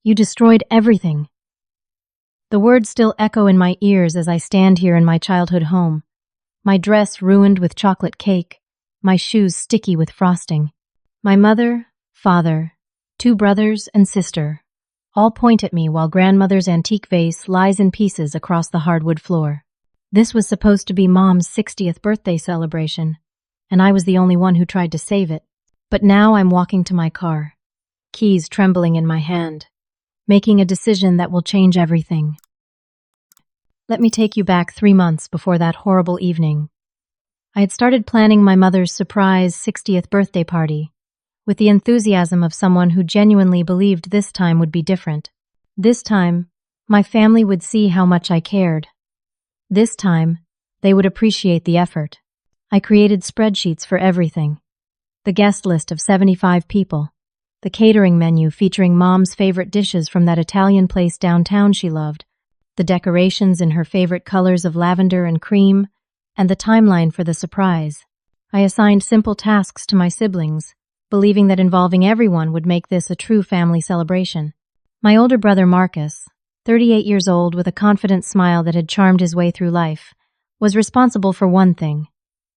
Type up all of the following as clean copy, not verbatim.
You destroyed everything. The words still echo in my ears as I stand here in my childhood home. My dress ruined with chocolate cake, my shoes sticky with frosting. My mother, father, 2 brothers, and sister all point at me while grandmother's antique vase lies in pieces across the hardwood floor. This was supposed to be Mom's 60th birthday celebration, and I was the only one who tried to save it. But now I'm walking to my car, keys trembling in my hand, making a decision that will change everything. Let me take you back 3 months before that horrible evening. I had started planning my mother's surprise 60th birthday party, with the enthusiasm of someone who genuinely believed this time would be different. This time, my family would see how much I cared. This time, they would appreciate the effort. I created spreadsheets for everything. The guest list of 75 people, the catering menu featuring Mom's favorite dishes from that Italian place downtown she loved, the decorations in her favorite colors of lavender and cream, and the timeline for the surprise. I assigned simple tasks to my siblings, believing that involving everyone would make this a true family celebration. My older brother Marcus, 38 years old with a confident smile that had charmed his way through life, was responsible for one thing: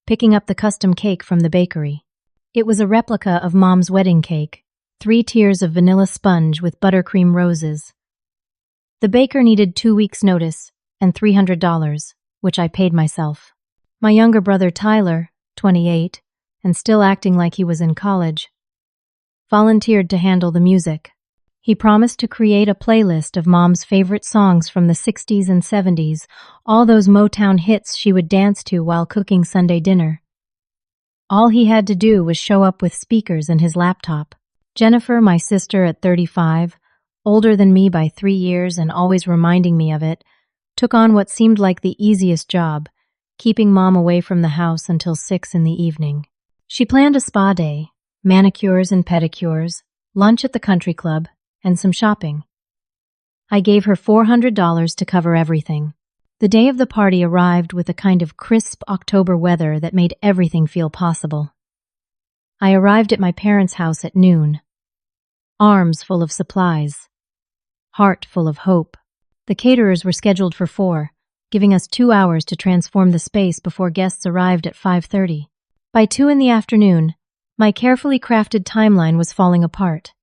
picking up the custom cake from the bakery. It was a replica of Mom's wedding cake, 3 tiers of vanilla sponge with buttercream roses. The baker needed 2 weeks' notice and $300, which I paid myself. My younger brother Tyler, 28, and still acting like he was in college, volunteered to handle the music. He promised to create a playlist of Mom's favorite songs from the 60s and 70s, all those Motown hits she would dance to while cooking Sunday dinner. All he had to do was show up with speakers and his laptop. Jennifer, my sister at 35, older than me by 3 years and always reminding me of it, took on what seemed like the easiest job, keeping Mom away from the house until 6 in the evening. She planned a spa day, manicures and pedicures, lunch at the country club, and some shopping. I gave her $400 to cover everything. The day of the party arrived with a kind of crisp October weather that made everything feel possible. I arrived at my parents' house at noon, arms full of supplies, heart full of hope. The caterers were scheduled for 4, giving us 2 hours to transform the space before guests arrived at 5:30. By 2 in the afternoon, my carefully crafted timeline was falling apart.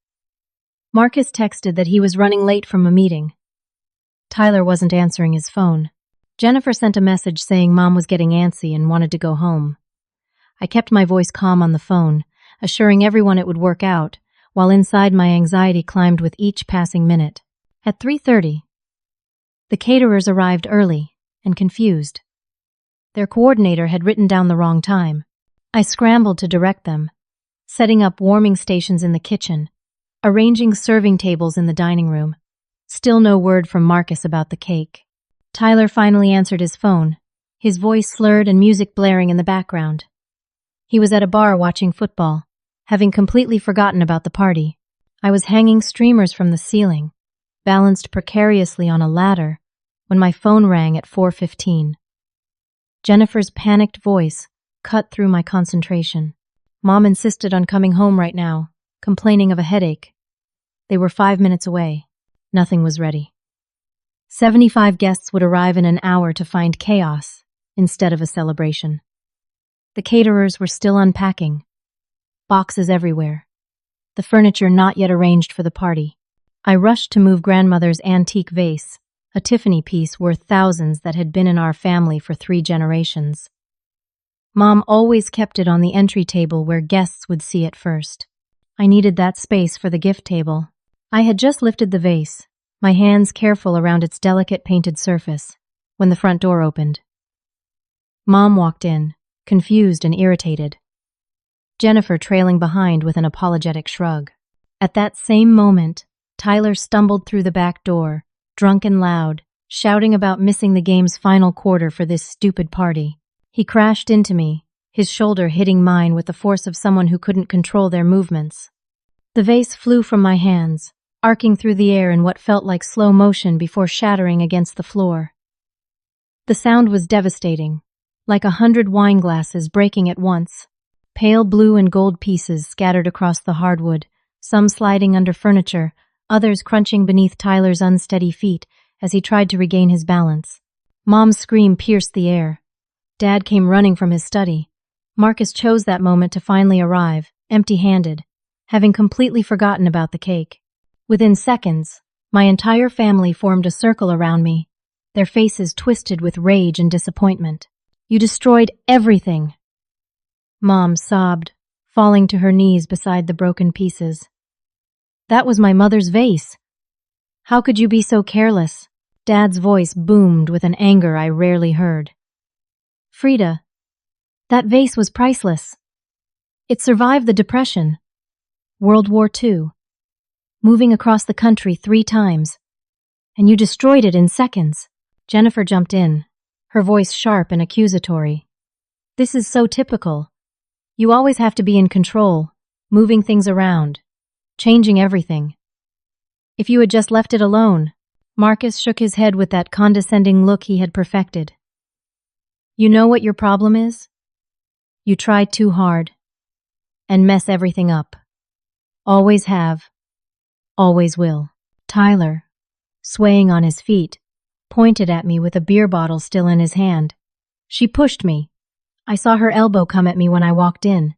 Marcus texted that he was running late from a meeting. Tyler wasn't answering his phone. Jennifer sent a message saying Mom was getting antsy and wanted to go home. I kept my voice calm on the phone, assuring everyone it would work out, while inside my anxiety climbed with each passing minute. At 3:30, the caterers arrived early and confused. Their coordinator had written down the wrong time. I scrambled to direct them, setting up warming stations in the kitchen, arranging serving tables in the dining room. Still no word from Marcus about the cake. Tyler finally answered his phone, his voice slurred and music blaring in the background. He was at a bar watching football, having completely forgotten about the party. I was hanging streamers from the ceiling, balanced precariously on a ladder, when my phone rang at 4:15. Jennifer's panicked voice cut through my concentration. Mom insisted on coming home right now, complaining of a headache. They were 5 minutes away. Nothing was ready. 75 guests would arrive in an hour to find chaos instead of a celebration. The caterers were still unpacking. Boxes everywhere. The furniture not yet arranged for the party. I rushed to move grandmother's antique vase, a Tiffany piece worth thousands that had been in our family for 3 generations. Mom always kept it on the entry table where guests would see it first. I needed that space for the gift table. I had just lifted the vase, my hands careful around its delicate painted surface, when the front door opened. Mom walked in, confused and irritated, Jennifer trailing behind with an apologetic shrug. At that same moment, Tyler stumbled through the back door, drunk and loud, shouting about missing the game's final quarter for this stupid party. He crashed into me, his shoulder hitting mine with the force of someone who couldn't control their movements. The vase flew from my hands, arcing through the air in what felt like slow motion before shattering against the floor. The sound was devastating, like 100 wine glasses breaking at once. Pale blue and gold pieces scattered across the hardwood, some sliding under furniture, others crunching beneath Tyler's unsteady feet as he tried to regain his balance. Mom's scream pierced the air. Dad came running from his study. Marcus chose that moment to finally arrive, empty-handed, having completely forgotten about the cake. Within seconds, my entire family formed a circle around me, their faces twisted with rage and disappointment. "You destroyed everything!" Mom sobbed, falling to her knees beside the broken pieces. "That was my mother's vase. How could you be so careless?" Dad's voice boomed with an anger I rarely heard. "Frieda, that vase was priceless. It survived the Depression, World War II, moving across the country 3 times, and you destroyed it in seconds." Jennifer jumped in, her voice sharp and accusatory. "This is so typical. You always have to be in control, moving things around, changing everything. If you had just left it alone." Marcus shook his head with that condescending look he had perfected. "You know what your problem is? You try too hard and mess everything up. Always have, always will." Tyler, swaying on his feet, pointed at me with a beer bottle still in his hand. "She pushed me. I saw her elbow come at me when I walked in.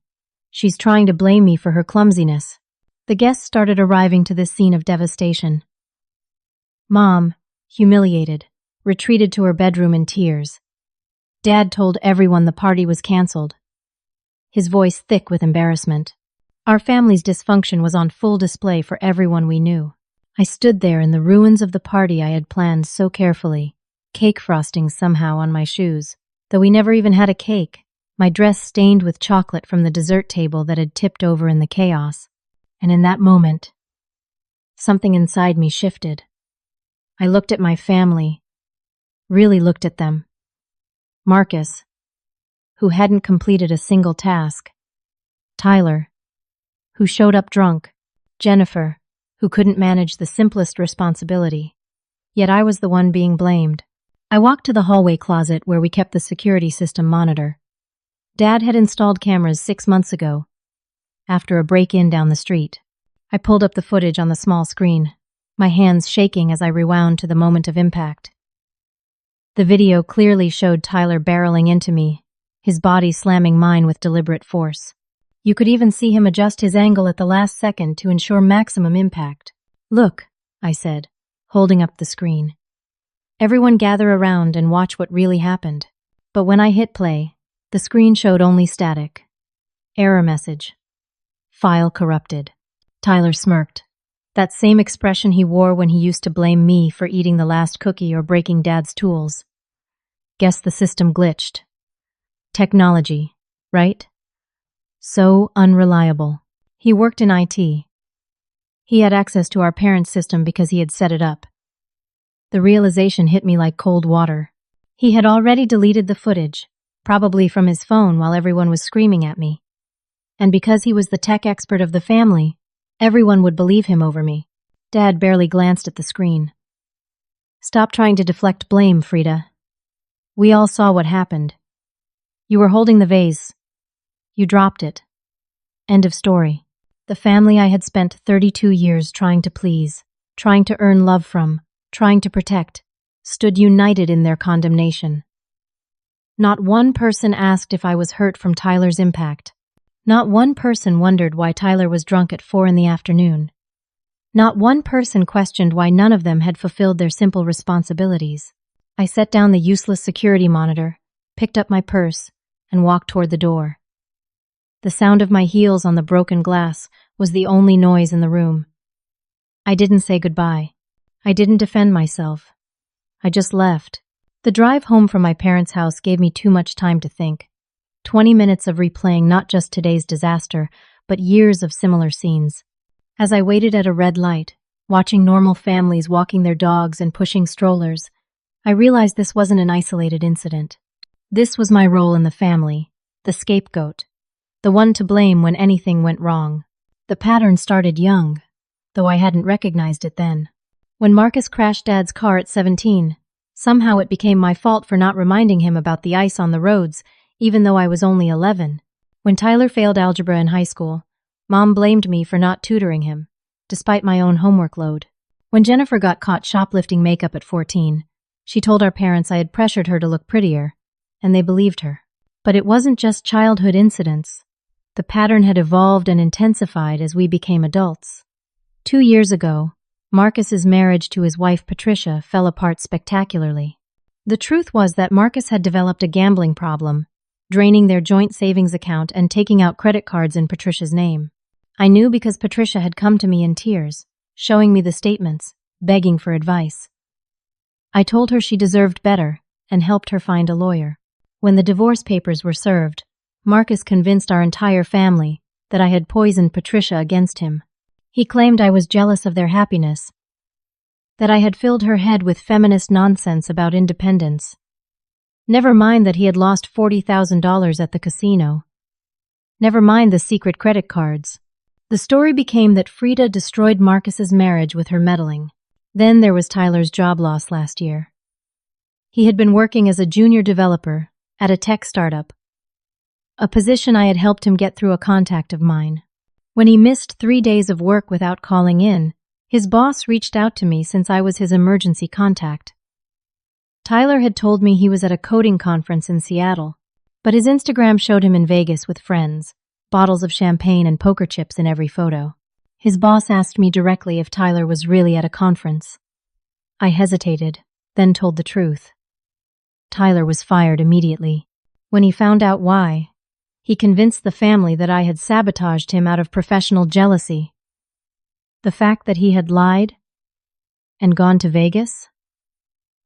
She's trying to blame me for her clumsiness." The guests started arriving to this scene of devastation. Mom, humiliated, retreated to her bedroom in tears. Dad told everyone the party was canceled, his voice thick with embarrassment. Our family's dysfunction was on full display for everyone we knew. I stood there in the ruins of the party I had planned so carefully, cake frosting somehow on my shoes, though we never even had a cake, my dress stained with chocolate from the dessert table that had tipped over in the chaos. And in that moment, something inside me shifted. I looked at my family, really looked at them. Marcus, who hadn't completed a single task. Tyler, who showed up drunk. Jennifer, who couldn't manage the simplest responsibility. Yet I was the one being blamed. I walked to the hallway closet where we kept the security system monitor. Dad had installed cameras 6 months ago, after a break-in down the street. I pulled up the footage on the small screen, my hands shaking as I rewound to the moment of impact. The video clearly showed Tyler barreling into me, his body slamming mine with deliberate force. You could even see him adjust his angle at the last second to ensure maximum impact. "Look," I said, holding up the screen. "Everyone gather around and watch what really happened." But when I hit play, the screen showed only static. Error message. File corrupted. Tyler smirked. That same expression he wore when he used to blame me for eating the last cookie or breaking Dad's tools. Guess the system glitched. Technology, right? So unreliable. He worked in IT. He had access to our parents' system because he had set it up. The realization hit me like cold water. He had already deleted the footage, probably from his phone while everyone was screaming at me. And because he was the tech expert of the family, everyone would believe him over me. Dad barely glanced at the screen. "Stop trying to deflect blame, Frieda. We all saw what happened. You were holding the vase. You dropped it. End of story." The family I had spent 32 years trying to please, trying to earn love from, trying to protect, stood united in their condemnation. Not one person asked if I was hurt from Tyler's impact. Not one person wondered why Tyler was drunk at 4 in the afternoon. Not one person questioned why none of them had fulfilled their simple responsibilities. I set down the useless security monitor, picked up my purse, and walked toward the door. The sound of my heels on the broken glass was the only noise in the room. I didn't say goodbye. I didn't defend myself. I just left. The drive home from my parents' house gave me too much time to think. 20 minutes of replaying not just today's disaster, but years of similar scenes. As I waited at a red light, watching normal families walking their dogs and pushing strollers, I realized this wasn't an isolated incident. This was my role in the family, the scapegoat, the one to blame when anything went wrong. The pattern started young, though I hadn't recognized it then. When Marcus crashed Dad's car at 17, somehow it became my fault for not reminding him about the ice on the roads, even though I was only 11. When Tyler failed algebra in high school, Mom blamed me for not tutoring him. despite my own homework load. When Jennifer got caught shoplifting makeup at 14, she told our parents I had pressured her to look prettier, and they believed her. But it wasn't just childhood incidents. The pattern had evolved and intensified as we became adults. 2 years ago, Marcus's marriage to his wife Patricia fell apart spectacularly. The truth was that Marcus had developed a gambling problem, draining their joint savings account and taking out credit cards in Patricia's name. I knew because Patricia had come to me in tears, showing me the statements, begging for advice. I told her she deserved better and helped her find a lawyer. When the divorce papers were served, Marcus convinced our entire family that I had poisoned Patricia against him. He claimed I was jealous of their happiness, that I had filled her head with feminist nonsense about independence. Never mind that he had lost $40,000 at the casino. Never mind the secret credit cards. The story became that Frieda destroyed Marcus's marriage with her meddling. Then there was Tyler's job loss last year. He had been working as a junior developer at a tech startup, a position I had helped him get through a contact of mine. When he missed 3 days of work without calling in, his boss reached out to me since I was his emergency contact. Tyler had told me he was at a coding conference in Seattle, but his Instagram showed him in Vegas with friends, bottles of champagne and poker chips in every photo. His boss asked me directly if Tyler was really at a conference. I hesitated, then told the truth. Tyler was fired immediately. When he found out why, he convinced the family that I had sabotaged him out of professional jealousy. The fact that he had lied and gone to Vegas?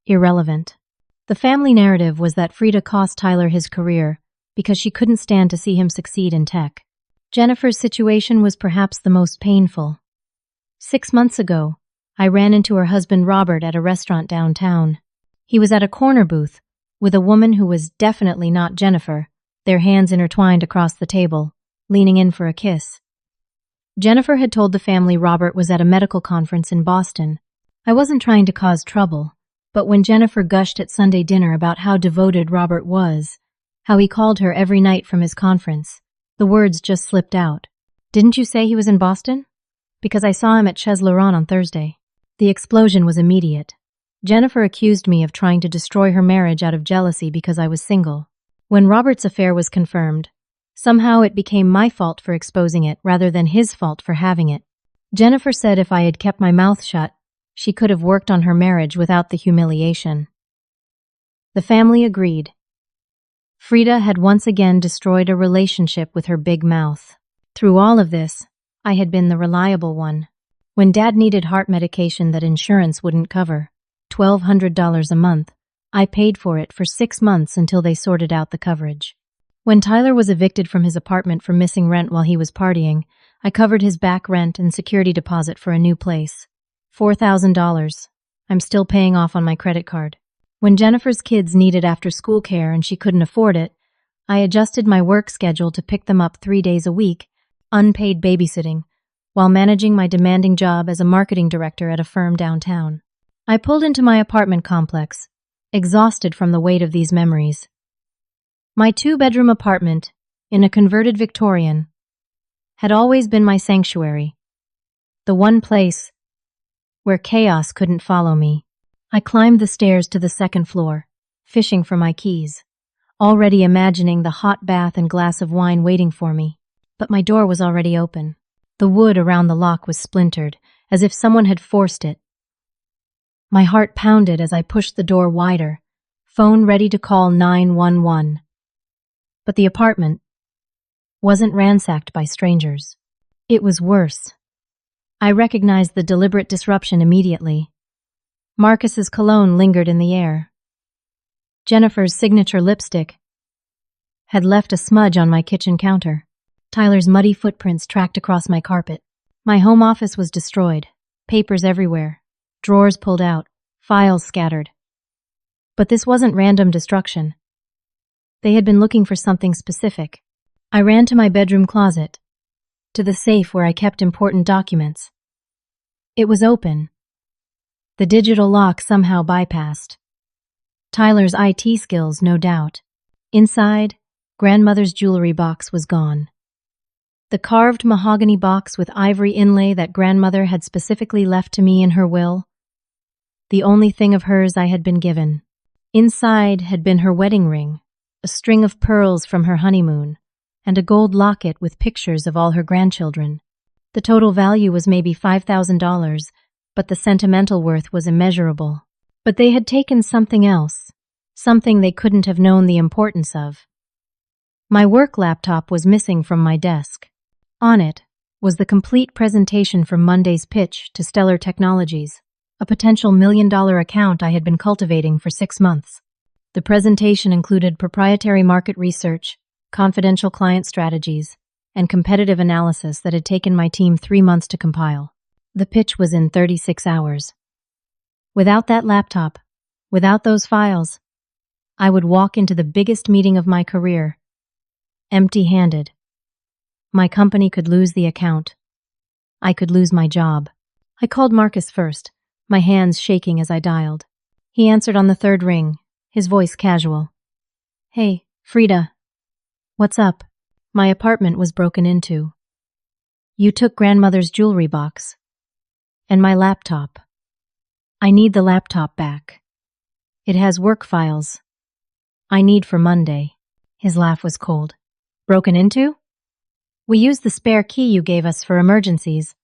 Irrelevant. The family narrative was that Frieda cost Tyler his career because she couldn't stand to see him succeed in tech. Jennifer's situation was perhaps the most painful. 6 months ago, I ran into her husband Robert at a restaurant downtown. He was at a corner booth with a woman who was definitely not Jennifer, their hands intertwined across the table, leaning in for a kiss. Jennifer had told the family Robert was at a medical conference in Boston. I wasn't trying to cause trouble, but when Jennifer gushed at Sunday dinner about how devoted Robert was, how he called her every night from his conference, the words just slipped out. "Didn't you say he was in Boston?" "Because I saw him at Chez Laurent on Thursday." The explosion was immediate. Jennifer accused me of trying to destroy her marriage out of jealousy because I was single. When Robert's affair was confirmed, somehow it became my fault for exposing it rather than his fault for having it. Jennifer said if I had kept my mouth shut, she could have worked on her marriage without the humiliation. The family agreed. Frieda had once again destroyed a relationship with her big mouth. Through all of this, I had been the reliable one. When Dad needed heart medication that insurance wouldn't cover, $1,200 a month, I paid for it for 6 months until they sorted out the coverage. When Tyler was evicted from his apartment for missing rent while he was partying, I covered his back rent and security deposit for a new place. $4,000. I'm still paying off on my credit card. When Jennifer's kids needed after-school care and she couldn't afford it, I adjusted my work schedule to pick them up 3 days a week, unpaid babysitting, while managing my demanding job as a marketing director at a firm downtown. I pulled into my apartment complex, exhausted from the weight of these memories. My 2-bedroom apartment, in a converted Victorian, had always been my sanctuary, the one place where chaos couldn't follow me. I climbed the stairs to the 2nd floor, fishing for my keys, already imagining the hot bath and glass of wine waiting for me. But my door was already open. The wood around the lock was splintered, as if someone had forced it. My heart pounded as I pushed the door wider, phone ready to call 911. But the apartment wasn't ransacked by strangers. It was worse. I recognized the deliberate disruption immediately. Marcus's cologne lingered in the air. Jennifer's signature lipstick had left a smudge on my kitchen counter. Tyler's muddy footprints tracked across my carpet. My home office was destroyed, papers everywhere, drawers pulled out, files scattered. But this wasn't random destruction. They had been looking for something specific. I ran to my bedroom closet, to the safe where I kept important documents. It was open. The digital lock somehow bypassed. Tyler's IT skills, no doubt. Inside, grandmother's jewelry box was gone. The carved mahogany box with ivory inlay that grandmother had specifically left to me in her will. The only thing of hers I had been given. Inside had been her wedding ring, a string of pearls from her honeymoon, and a gold locket with pictures of all her grandchildren. The total value was maybe $5,000, but the sentimental worth was immeasurable. But they had taken something else, something they couldn't have known the importance of. My work laptop was missing from my desk. On it was the complete presentation from Monday's pitch to Stellar Technologies, a potential $1 million account I had been cultivating for 6 months. The presentation included proprietary market research, confidential client strategies, and competitive analysis that had taken my team 3 months to compile. The pitch was in 36 hours. Without that laptop, without those files, I would walk into the biggest meeting of my career, empty-handed. My company could lose the account. I could lose my job. I called Marcus first, my hands shaking as I dialed. He answered on the third ring, his voice casual. "Hey, Frieda. What's up?" My apartment was broken into. "You took grandmother's jewelry box. And my laptop. I need the laptop back. It has work files. I need for Monday." His laugh was cold. "Broken into? We used the spare key you gave us for emergencies.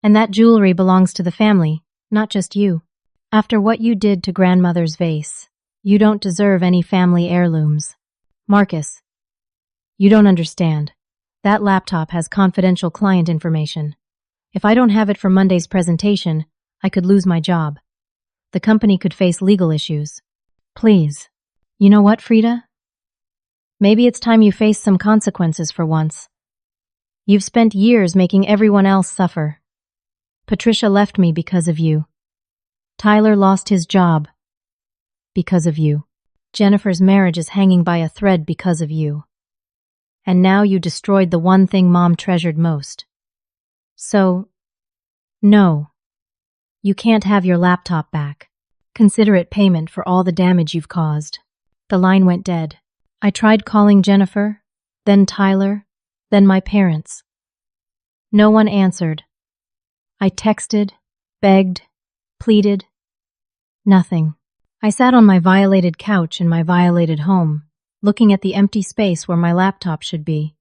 And that jewelry belongs to the family, not just you. After what you did to grandmother's vase, you don't deserve any family heirlooms. Marcus, you don't understand. That laptop has confidential client information. If I don't have it for Monday's presentation, I could lose my job. The company could face legal issues. Please. You know what, Frieda? Maybe it's time you face some consequences for once. You've spent years making everyone else suffer. Patricia left me because of you. Tyler lost his job because of you. Jennifer's marriage is hanging by a thread because of you. And now you destroyed the one thing Mom treasured most. So, no. You can't have your laptop back. Consider it payment for all the damage you've caused." The line went dead. I tried calling Jennifer, then Tyler, then my parents. No one answered. I texted, begged, pleaded. Nothing. I sat on my violated couch in my violated home, looking at the empty space where my laptop should be.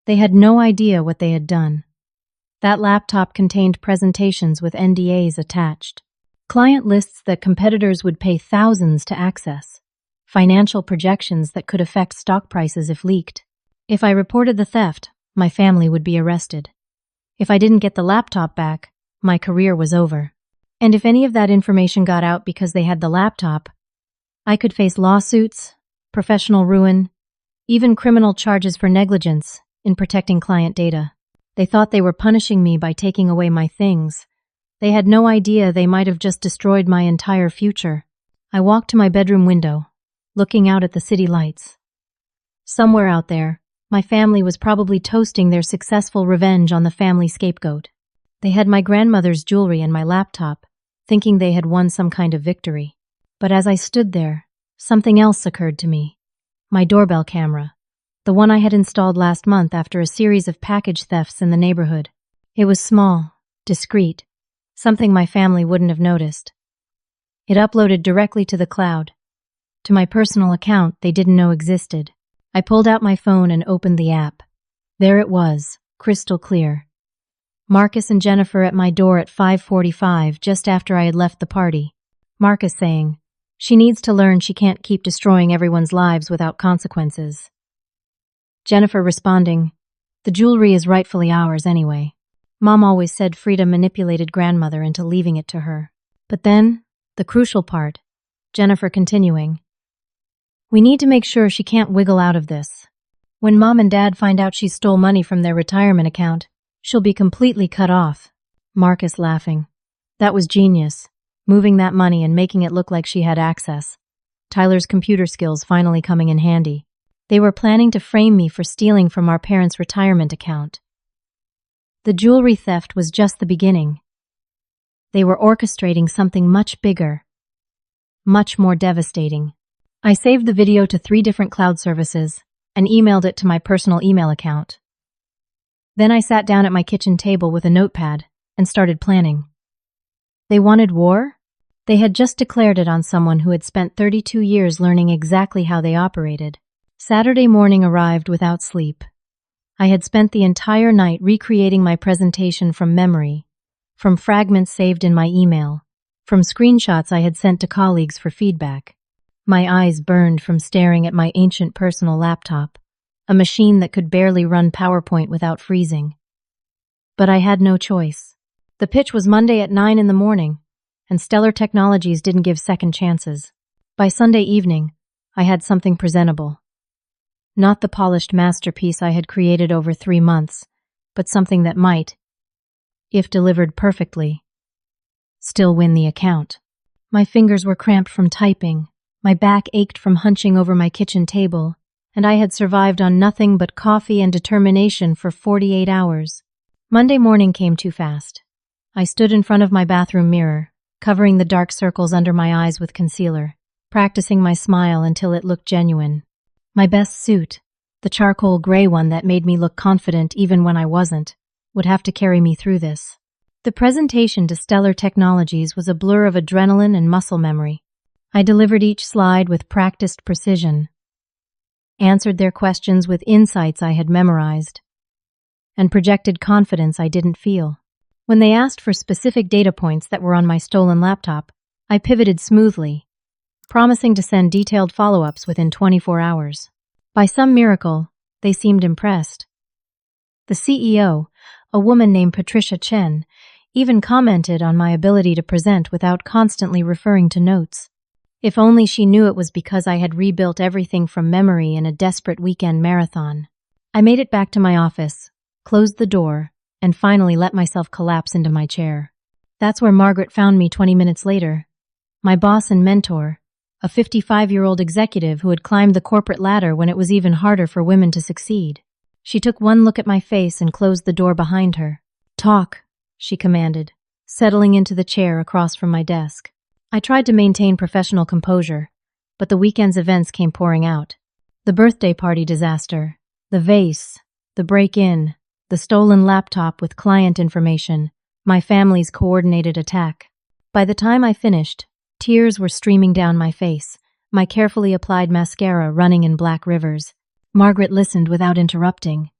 They had no idea what they had done. That laptop contained presentations with NDAs attached, client lists that competitors would pay thousands to access, financial projections that could affect stock prices if leaked. If I reported the theft, my family would be arrested. If I didn't get the laptop back, my career was over. And if any of that information got out because they had the laptop, I could face lawsuits, professional ruin, even criminal charges for negligence in protecting client data. They thought they were punishing me by taking away my things. They had no idea they might have just destroyed my entire future. I walked to my bedroom window, looking out at the city lights. Somewhere out there, my family was probably toasting their successful revenge on the family scapegoat. They had my grandmother's jewelry and my laptop, thinking they had won some kind of victory. But as I stood there, something else occurred to me. My doorbell camera, the one I had installed last month after a series of package thefts in the neighborhood. It was small, discreet, something my family wouldn't have noticed. It uploaded directly to the cloud, to my personal account they didn't know existed. I pulled out my phone and opened the app. There it was, crystal clear. Marcus and Jennifer at my door at 5:45, just after I had left the party. Marcus saying, "She needs to learn she can't keep destroying everyone's lives without consequences." Jennifer responding, "The jewelry is rightfully ours anyway. Mom always said Frieda manipulated grandmother into leaving it to her." But then, the crucial part, Jennifer continuing, "We need to make sure she can't wiggle out of this. When Mom and Dad find out she stole money from their retirement account, she'll be completely cut off." Marcus laughing. "That was genius, moving that money and making it look like she had access. Tyler's computer skills finally coming in handy. They were planning to frame me for stealing from our parents' retirement account. The jewelry theft was just the beginning. They were orchestrating something much bigger, much more devastating." I saved the video to 3 different cloud services and emailed it to my personal email account. Then I sat down at my kitchen table with a notepad and started planning. They wanted war? They had just declared it on someone who had spent 32 years learning exactly how they operated. Saturday morning arrived without sleep. I had spent the entire night recreating my presentation from memory, from fragments saved in my email, from screenshots I had sent to colleagues for feedback. My eyes burned from staring at my ancient personal laptop, a machine that could barely run PowerPoint without freezing. But I had no choice. The pitch was Monday at 9 in the morning, and Stellar Technologies didn't give second chances. By Sunday evening, I had something presentable. Not the polished masterpiece I had created over 3 months, but something that might, if delivered perfectly, still win the account. My fingers were cramped from typing, my back ached from hunching over my kitchen table, and I had survived on nothing but coffee and determination for 48 hours. Monday morning came too fast. I stood in front of my bathroom mirror, covering the dark circles under my eyes with concealer, practicing my smile until it looked genuine. My best suit, the charcoal gray one that made me look confident even when I wasn't, would have to carry me through this. The presentation to Stellar Technologies was a blur of adrenaline and muscle memory. I delivered each slide with practiced precision, answered their questions with insights I had memorized, and projected confidence I didn't feel. When they asked for specific data points that were on my stolen laptop, I pivoted smoothly, promising to send detailed follow-ups within 24 hours. By some miracle, they seemed impressed. The CEO, a woman named Patricia Chen, even commented on my ability to present without constantly referring to notes. If only she knew it was because I had rebuilt everything from memory in a desperate weekend marathon. I made it back to my office, closed the door, and finally let myself collapse into my chair. That's where Margaret found me 20 minutes later. My boss and mentor, a 55-year-old executive who had climbed the corporate ladder when it was even harder for women to succeed. She took one look at my face and closed the door behind her. "Talk," she commanded, settling into the chair across from my desk. I tried to maintain professional composure, but the weekend's events came pouring out. The birthday party disaster, the vase, the break-in, the stolen laptop with client information, my family's coordinated attack. By the time I finished, tears were streaming down my face, my carefully applied mascara running in black rivers. Margaret listened without interrupting,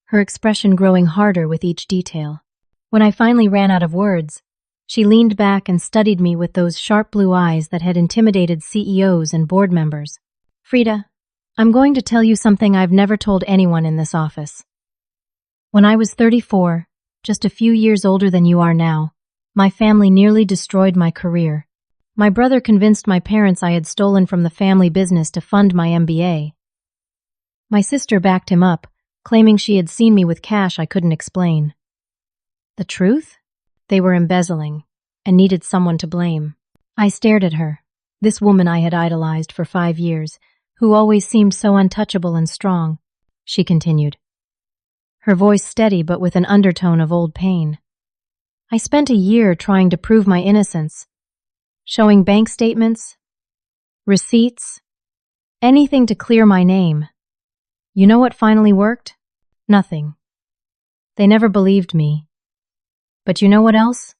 her expression growing harder with each detail. When I finally ran out of words, she leaned back and studied me with those sharp blue eyes that had intimidated CEOs and board members. "Frieda, I'm going to tell you something I've never told anyone in this office. When I was 34, just a few years older than you are now, my family nearly destroyed my career. My brother convinced my parents I had stolen from the family business to fund my MBA. My sister backed him up, claiming she had seen me with cash I couldn't explain. The truth? They were embezzling and needed someone to blame. I stared at her, this woman I had idolized for 5 years, who always seemed so untouchable and strong. She continued, her voice steady but with an undertone of old pain. I spent a year trying to prove my innocence, showing bank statements, receipts, anything to clear my name. You know what finally worked? Nothing. They never believed me. But you know what else?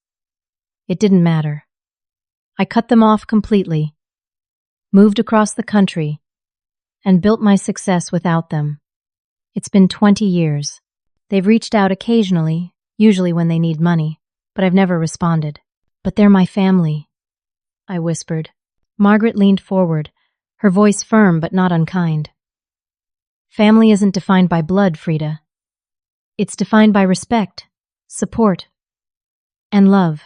It didn't matter. I cut them off completely, moved across the country, and built my success without them. It's been 20 years. They've reached out occasionally, usually when they need money, but I've never responded. But they're my family, I whispered. Margaret leaned forward, her voice firm but not unkind. Family isn't defined by blood, Frieda. It's defined by respect, support, and love.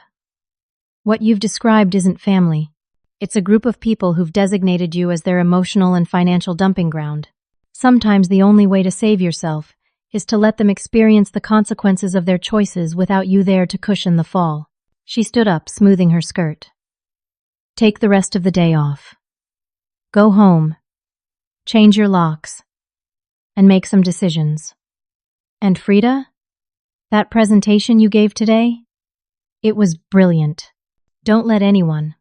What you've described isn't family. It's a group of people who've designated you as their emotional and financial dumping ground. Sometimes the only way to save yourself is to let them experience the consequences of their choices without you there to cushion the fall. She stood up, smoothing her skirt. Take the rest of the day off. Go home, change your locks, and make some decisions. And Frieda, that presentation you gave today? It was brilliant. Don't let anyone,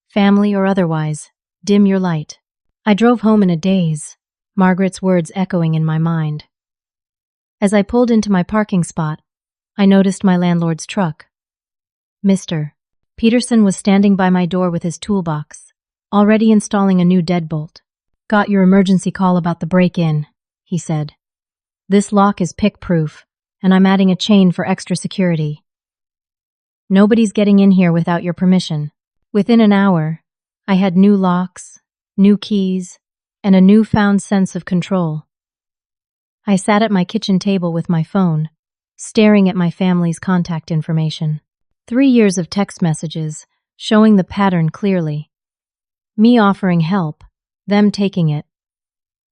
family or otherwise, dim your light. I drove home in a daze, Margaret's words echoing in my mind. As I pulled into my parking spot, I noticed my landlord's truck. Mr. Peterson was standing by my door with his toolbox, already installing a new deadbolt. "Got your emergency call about the break-in," he said. "This lock is pick-proof, and I'm adding a chain for extra security. Nobody's getting in here without your permission." Within an hour, I had new locks, new keys, and a newfound sense of control. I sat at my kitchen table with my phone, staring at my family's contact information. 3 years of text messages, showing the pattern clearly. Me offering help, them taking it.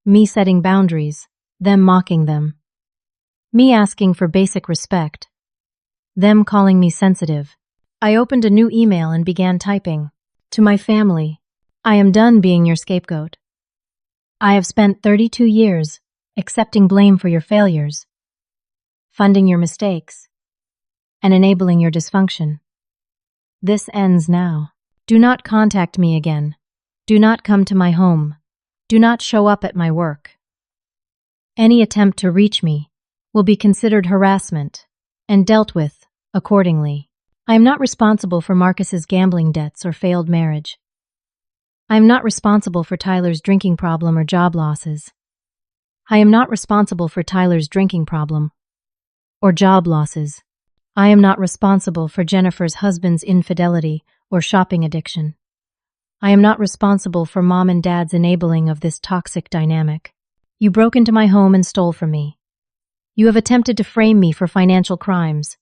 Me setting boundaries, them mocking them. Me asking for basic respect, them calling me sensitive. I opened a new email and began typing. "To my family, I am done being your scapegoat. I have spent 32 years accepting blame for your failures, funding your mistakes, and enabling your dysfunction. This ends now. Do not contact me again. Do not come to my home. Do not show up at my work. Any attempt to reach me will be considered harassment and dealt with accordingly. I am not responsible for Marcus's gambling debts or failed marriage. I am not responsible for Tyler's drinking problem or job losses. I am not responsible for Tyler's drinking problem or job losses. I am not responsible for Jennifer's husband's infidelity or shopping addiction. I am not responsible for Mom and Dad's enabling of this toxic dynamic. You broke into my home and stole from me. You have attempted to frame me for financial crimes.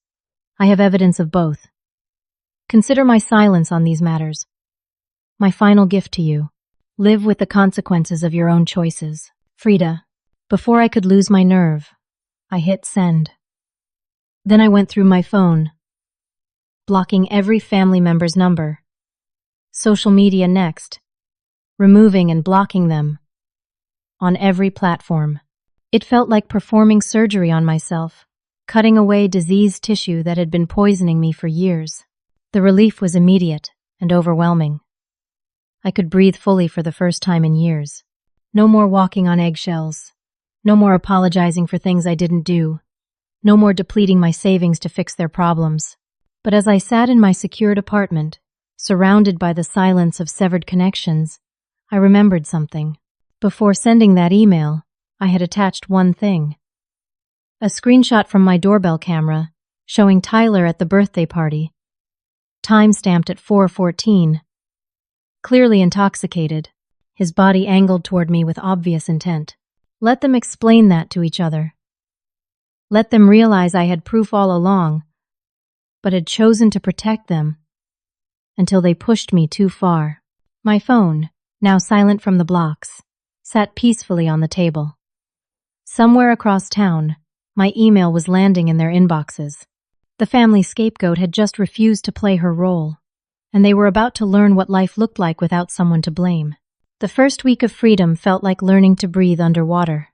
I have evidence of both. Consider my silence on these matters. My final gift to you. Live with the consequences of your own choices. Frieda." Before I could lose my nerve, I hit send. Then I went through my phone, blocking every family member's number. Social media next, removing and blocking them on every platform. It felt like performing surgery on myself, cutting away diseased tissue that had been poisoning me for years. The relief was immediate and overwhelming. I could breathe fully for the first time in years. No more walking on eggshells. No more apologizing for things I didn't do. No more depleting my savings to fix their problems. But as I sat in my secured apartment, surrounded by the silence of severed connections, I remembered something. Before sending that email, I had attached one thing. A screenshot from my doorbell camera showing Tyler at the birthday party, time-stamped at 4:14. Clearly intoxicated, his body angled toward me with obvious intent. Let them explain that to each other. Let them realize I had proof all along, but had chosen to protect them until they pushed me too far. My phone, now silent from the blocks, sat peacefully on the table. Somewhere across town, my email was landing in their inboxes. The family scapegoat had just refused to play her role, and they were about to learn what life looked like without someone to blame. The first week of freedom felt like learning to breathe underwater.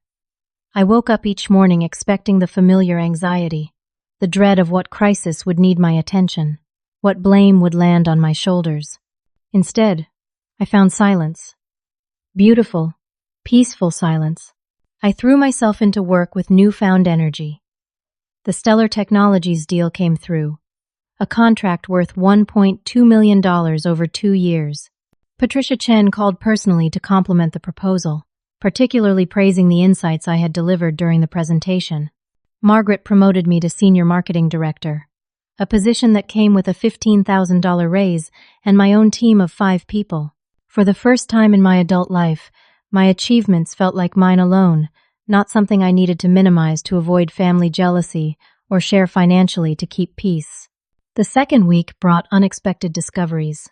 I woke up each morning expecting the familiar anxiety, the dread of what crisis would need my attention, what blame would land on my shoulders. Instead, I found silence. Beautiful, peaceful silence. I threw myself into work with newfound energy. The Stellar Technologies deal came through, a contract worth $1.2 million over 2 years. Patricia Chen called personally to compliment the proposal, particularly praising the insights I had delivered during the presentation. Margaret promoted me to Senior Marketing Director, a position that came with a $15,000 raise and my own team of 5 people. For the first time in my adult life, my achievements felt like mine alone, not something I needed to minimize to avoid family jealousy or share financially to keep peace. The second week brought unexpected discoveries.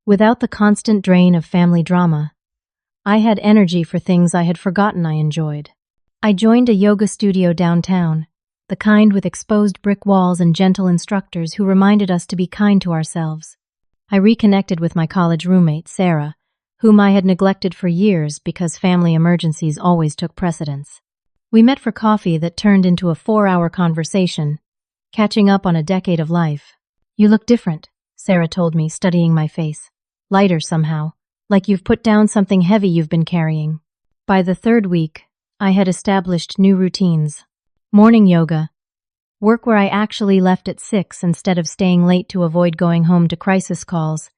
Without the constant drain of family drama, I had energy for things I had forgotten I enjoyed. I joined a yoga studio downtown, the kind with exposed brick walls and gentle instructors who reminded us to be kind to ourselves. I reconnected with my college roommate, Sarah, whom I had neglected for years because family emergencies always took precedence. We met for coffee that turned into a 4-hour conversation, catching up on a decade of life. "You look different," Sarah told me, studying my face. "Lighter somehow, like you've put down something heavy you've been carrying." By the third week, I had established new routines. Morning yoga. Work where I actually left at 6 instead of staying late to avoid going home to crisis calls.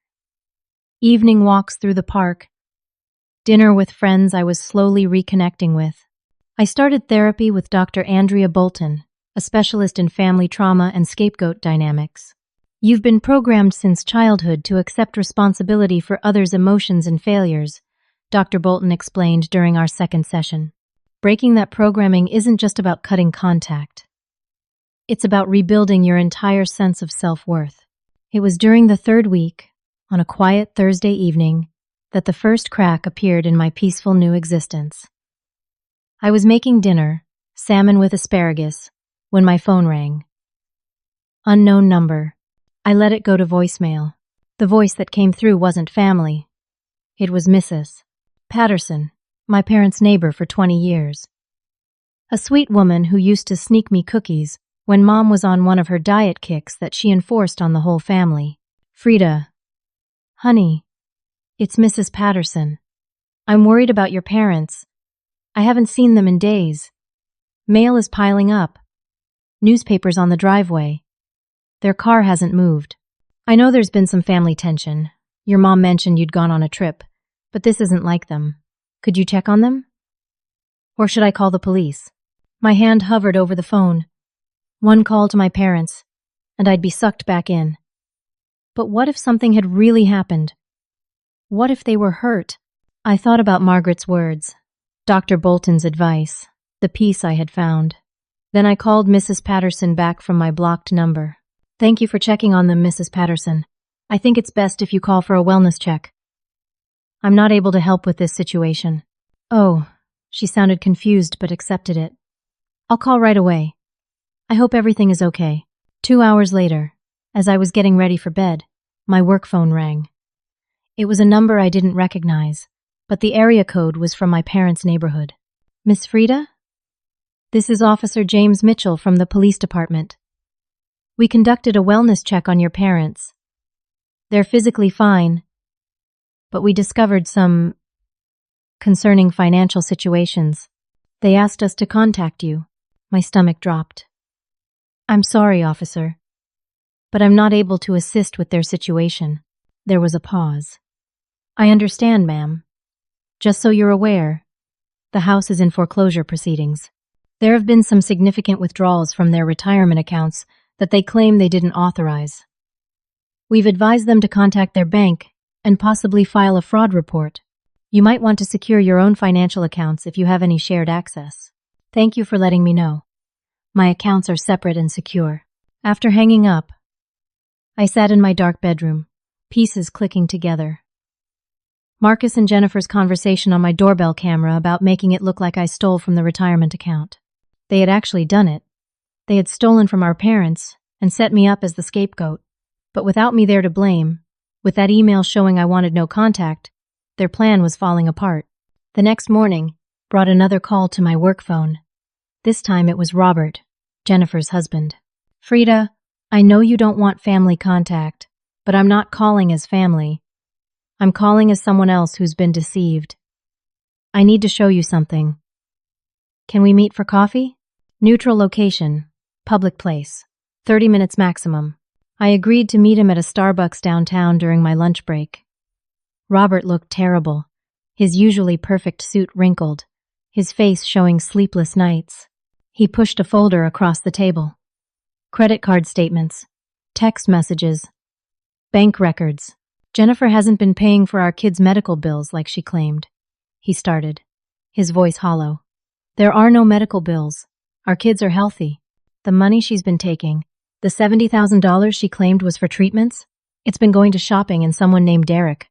Evening walks through the park. Dinner with friends I was slowly reconnecting with. I started therapy with Dr. Andrea Bolton, a specialist in family trauma and scapegoat dynamics. You've been programmed since childhood to accept responsibility for others' emotions and failures, Dr. Bolton explained during our second session. Breaking that programming isn't just about cutting contact. It's about rebuilding your entire sense of self-worth. It was during the third week, on a quiet Thursday evening, that the first crack appeared in my peaceful new existence. I was making dinner, salmon with asparagus, when my phone rang. Unknown number. I let it go to voicemail. The voice that came through wasn't family. It was Mrs. Patterson, my parents' neighbor for 20 years. A sweet woman who used to sneak me cookies when Mom was on one of her diet kicks that she enforced on the whole family. Frieda. Honey, it's Mrs. Patterson. I'm worried about your parents. I haven't seen them in days. Mail is piling up. Newspapers on the driveway. Their car hasn't moved. I know there's been some family tension. Your mom mentioned you'd gone on a trip, but this isn't like them. Could you check on them? Or should I call the police? My hand hovered over the phone. One call to my parents, and I'd be sucked back in. But what if something had really happened? What if they were hurt? I thought about Margaret's words, Dr. Bolton's advice, the peace I had found. Then I called Mrs. Patterson back from my blocked number. Thank you for checking on them, Mrs. Patterson. I think it's best if you call for a wellness check. I'm not able to help with this situation. Oh, she sounded confused but accepted it. I'll call right away. I hope everything is okay. 2 hours later, as I was getting ready for bed, my work phone rang. It was a number I didn't recognize, but the area code was from my parents' neighborhood. Miss Frieda? This is Officer James Mitchell from the police department. We conducted a wellness check on your parents. They're physically fine, but we discovered some concerning financial situations. They asked us to contact you. My stomach dropped. I'm sorry, officer, but I'm not able to assist with their situation. There was a pause. I understand, ma'am. Just so you're aware, the house is in foreclosure proceedings. There have been some significant withdrawals from their retirement accounts that they claim they didn't authorize. We've advised them to contact their bank and possibly file a fraud report. You might want to secure your own financial accounts if you have any shared access. Thank you for letting me know. My accounts are separate and secure. After hanging up, I sat in my dark bedroom, pieces clicking together. Marcus and Jennifer's conversation on my doorbell camera about making it look like I stole from the retirement account. They had actually done it. They had stolen from our parents and set me up as the scapegoat. But without me there to blame, with that email showing I wanted no contact, their plan was falling apart. The next morning brought another call to my work phone. This time it was Robert, Jennifer's husband. Frieda, I know you don't want family contact, but I'm not calling as family. I'm calling as someone else who's been deceived. I need to show you something. Can we meet for coffee? Neutral location, public place, 30 minutes maximum. I agreed to meet him at a Starbucks downtown during my lunch break. Robert looked terrible, his usually perfect suit wrinkled, his face showing sleepless nights. He pushed a folder across the table. Credit card statements, text messages, bank records. Jennifer hasn't been paying for our kids' medical bills like she claimed. He started, his voice hollow. There are no medical bills. Our kids are healthy. The money she's been taking, the $70,000 she claimed was for treatments, it's been going to shopping and someone named Derek.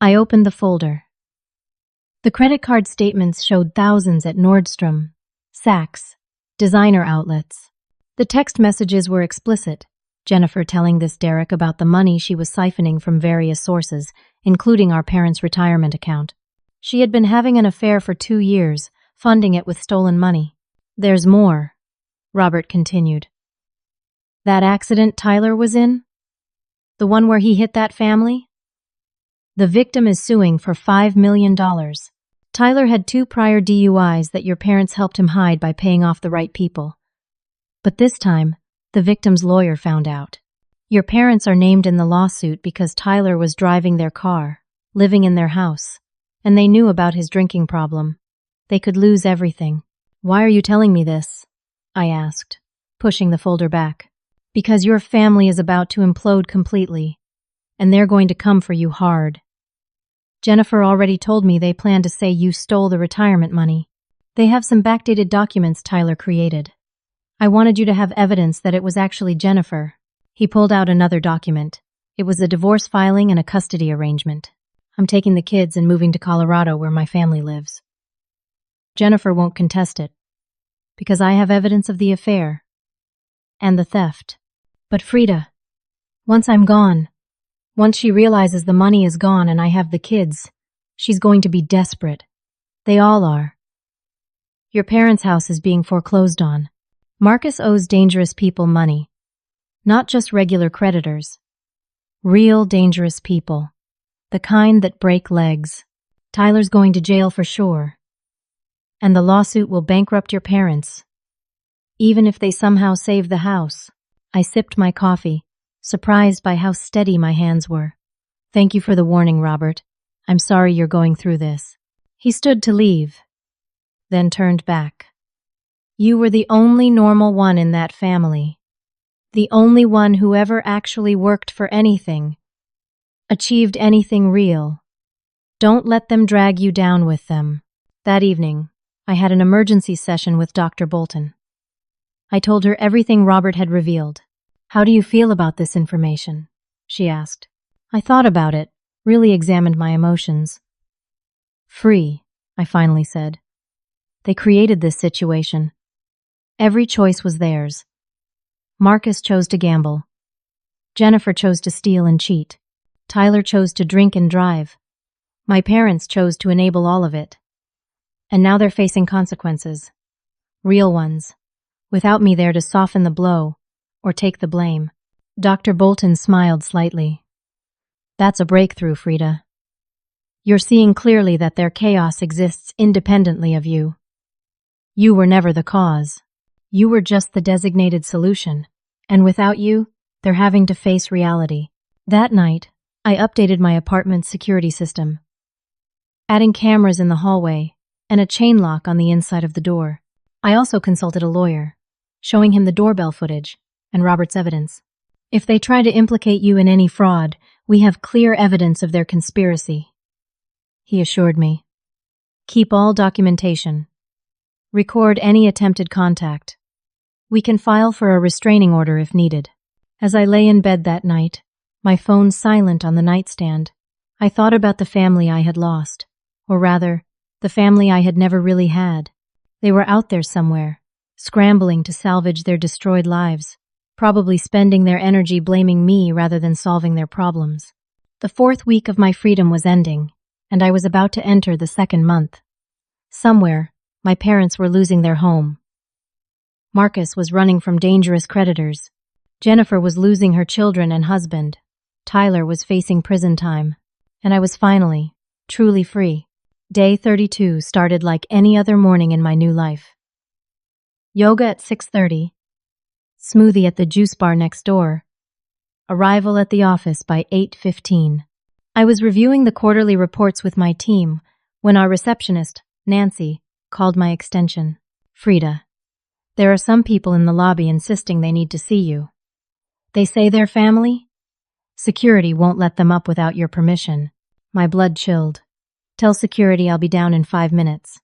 I opened the folder. The credit card statements showed thousands at Nordstrom, Saks, designer outlets. The text messages were explicit, Jennifer telling this Derek about the money she was siphoning from various sources, including our parents' retirement account. She had been having an affair for 2 years, funding it with stolen money. There's more, Robert continued. That accident Tyler was in? The one where he hit that family? The victim is suing for $5 million. Tyler had 2 prior DUIs that your parents helped him hide by paying off the right people. But this time, the victim's lawyer found out. Your parents are named in the lawsuit because Tyler was driving their car, living in their house, and they knew about his drinking problem. They could lose everything. Why are you telling me this? I asked, pushing the folder back. Because your family is about to implode completely, and they're going to come for you hard. Jennifer already told me they plan to say you stole the retirement money. They have some backdated documents Tyler created. I wanted you to have evidence that it was actually Jennifer. He pulled out another document. It was a divorce filing and a custody arrangement. I'm taking the kids and moving to Colorado where my family lives. Jennifer won't contest it, because I have evidence of the affair and the theft. But Frieda, once I'm gone, once she realizes the money is gone and I have the kids, she's going to be desperate. They all are. Your parents' house is being foreclosed on. Marcus owes dangerous people money. Not just regular creditors. Real dangerous people. The kind that break legs. Tyler's going to jail for sure. And the lawsuit will bankrupt your parents. Even if they somehow save the house. I sipped my coffee, surprised by how steady my hands were. Thank you for the warning, Robert. I'm sorry you're going through this. He stood to leave, then turned back. You were the only normal one in that family. The only one who ever actually worked for anything. Achieved anything real. Don't let them drag you down with them. That evening, I had an emergency session with Dr. Bolton. I told her everything Robert had revealed. How do you feel about this information? She asked. I thought about it, really examined my emotions. Free, I finally said. They created this situation. Every choice was theirs. Marcus chose to gamble. Jennifer chose to steal and cheat. Tyler chose to drink and drive. My parents chose to enable all of it. And now they're facing consequences. Real ones. Without me there to soften the blow or take the blame. Dr. Bolton smiled slightly. That's a breakthrough, Frieda. You're seeing clearly that their chaos exists independently of you. You were never the cause. You were just the designated solution. And without you, they're having to face reality. That night, I updated my apartment's security system, adding cameras in the hallway and a chain lock on the inside of the door. I also consulted a lawyer, showing him the doorbell footage and Robert's evidence. If they try to implicate you in any fraud, we have clear evidence of their conspiracy, he assured me. Keep all documentation. Record any attempted contact. We can file for a restraining order if needed. As I lay in bed that night, my phone silent on the nightstand, I thought about the family I had lost, or rather, the family I had never really had. They were out there somewhere, scrambling to salvage their destroyed lives, probably spending their energy blaming me rather than solving their problems. The 4th week of my freedom was ending, and I was about to enter the 2nd month. Somewhere, my parents were losing their home. Marcus was running from dangerous creditors. Jennifer was losing her children and husband. Tyler was facing prison time. And I was finally, truly free. Day 32 started like any other morning in my new life. Yoga at 6:30. Smoothie at the juice bar next door. Arrival at the office by 8:15. I was reviewing the quarterly reports with my team when our receptionist, Nancy, called my extension. Frieda. There are some people in the lobby insisting they need to see you. They say they're family? Security won't let them up without your permission. My blood chilled. Tell security I'll be down in 5 minutes.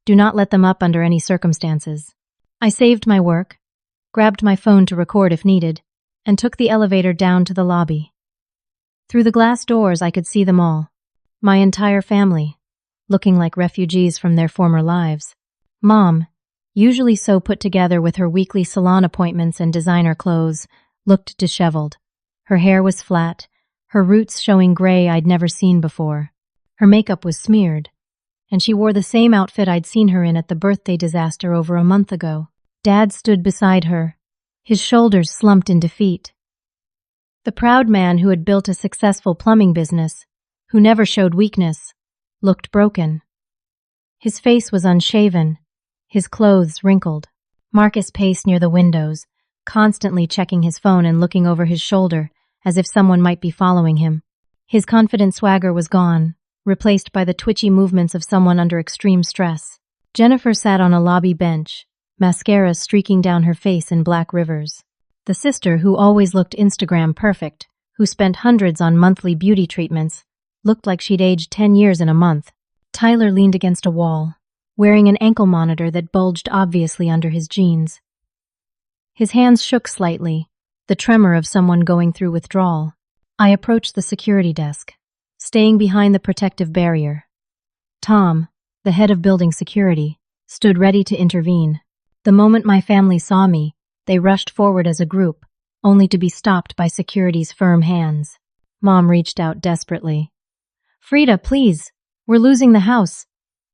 Do not let them up under any circumstances. I saved my work, grabbed my phone to record if needed, and took the elevator down to the lobby. Through the glass doors I could see them all. My entire family, looking like refugees from their former lives. Mom, usually so put together with her weekly salon appointments and designer clothes, looked disheveled. Her hair was flat, her roots showing gray I'd never seen before. Her makeup was smeared, and she wore the same outfit I'd seen her in at the birthday disaster over a month ago. Dad stood beside her, his shoulders slumped in defeat. The proud man who had built a successful plumbing business, who never showed weakness, looked broken. His face was unshaven, his clothes wrinkled. Marcus paced near the windows, constantly checking his phone and looking over his shoulder as if someone might be following him. His confident swagger was gone, replaced by the twitchy movements of someone under extreme stress. Jennifer sat on a lobby bench, mascara streaking down her face in black rivers. The sister, who always looked Instagram perfect, who spent hundreds on monthly beauty treatments, looked like she'd aged 10 years in a month. Tyler leaned against a wall, wearing an ankle monitor that bulged obviously under his jeans. His hands shook slightly, the tremor of someone going through withdrawal. I approached the security desk, staying behind the protective barrier. Tom, the head of building security, stood ready to intervene. The moment my family saw me, they rushed forward as a group, only to be stopped by security's firm hands. Mom reached out desperately. "Frieda, please, we're losing the house.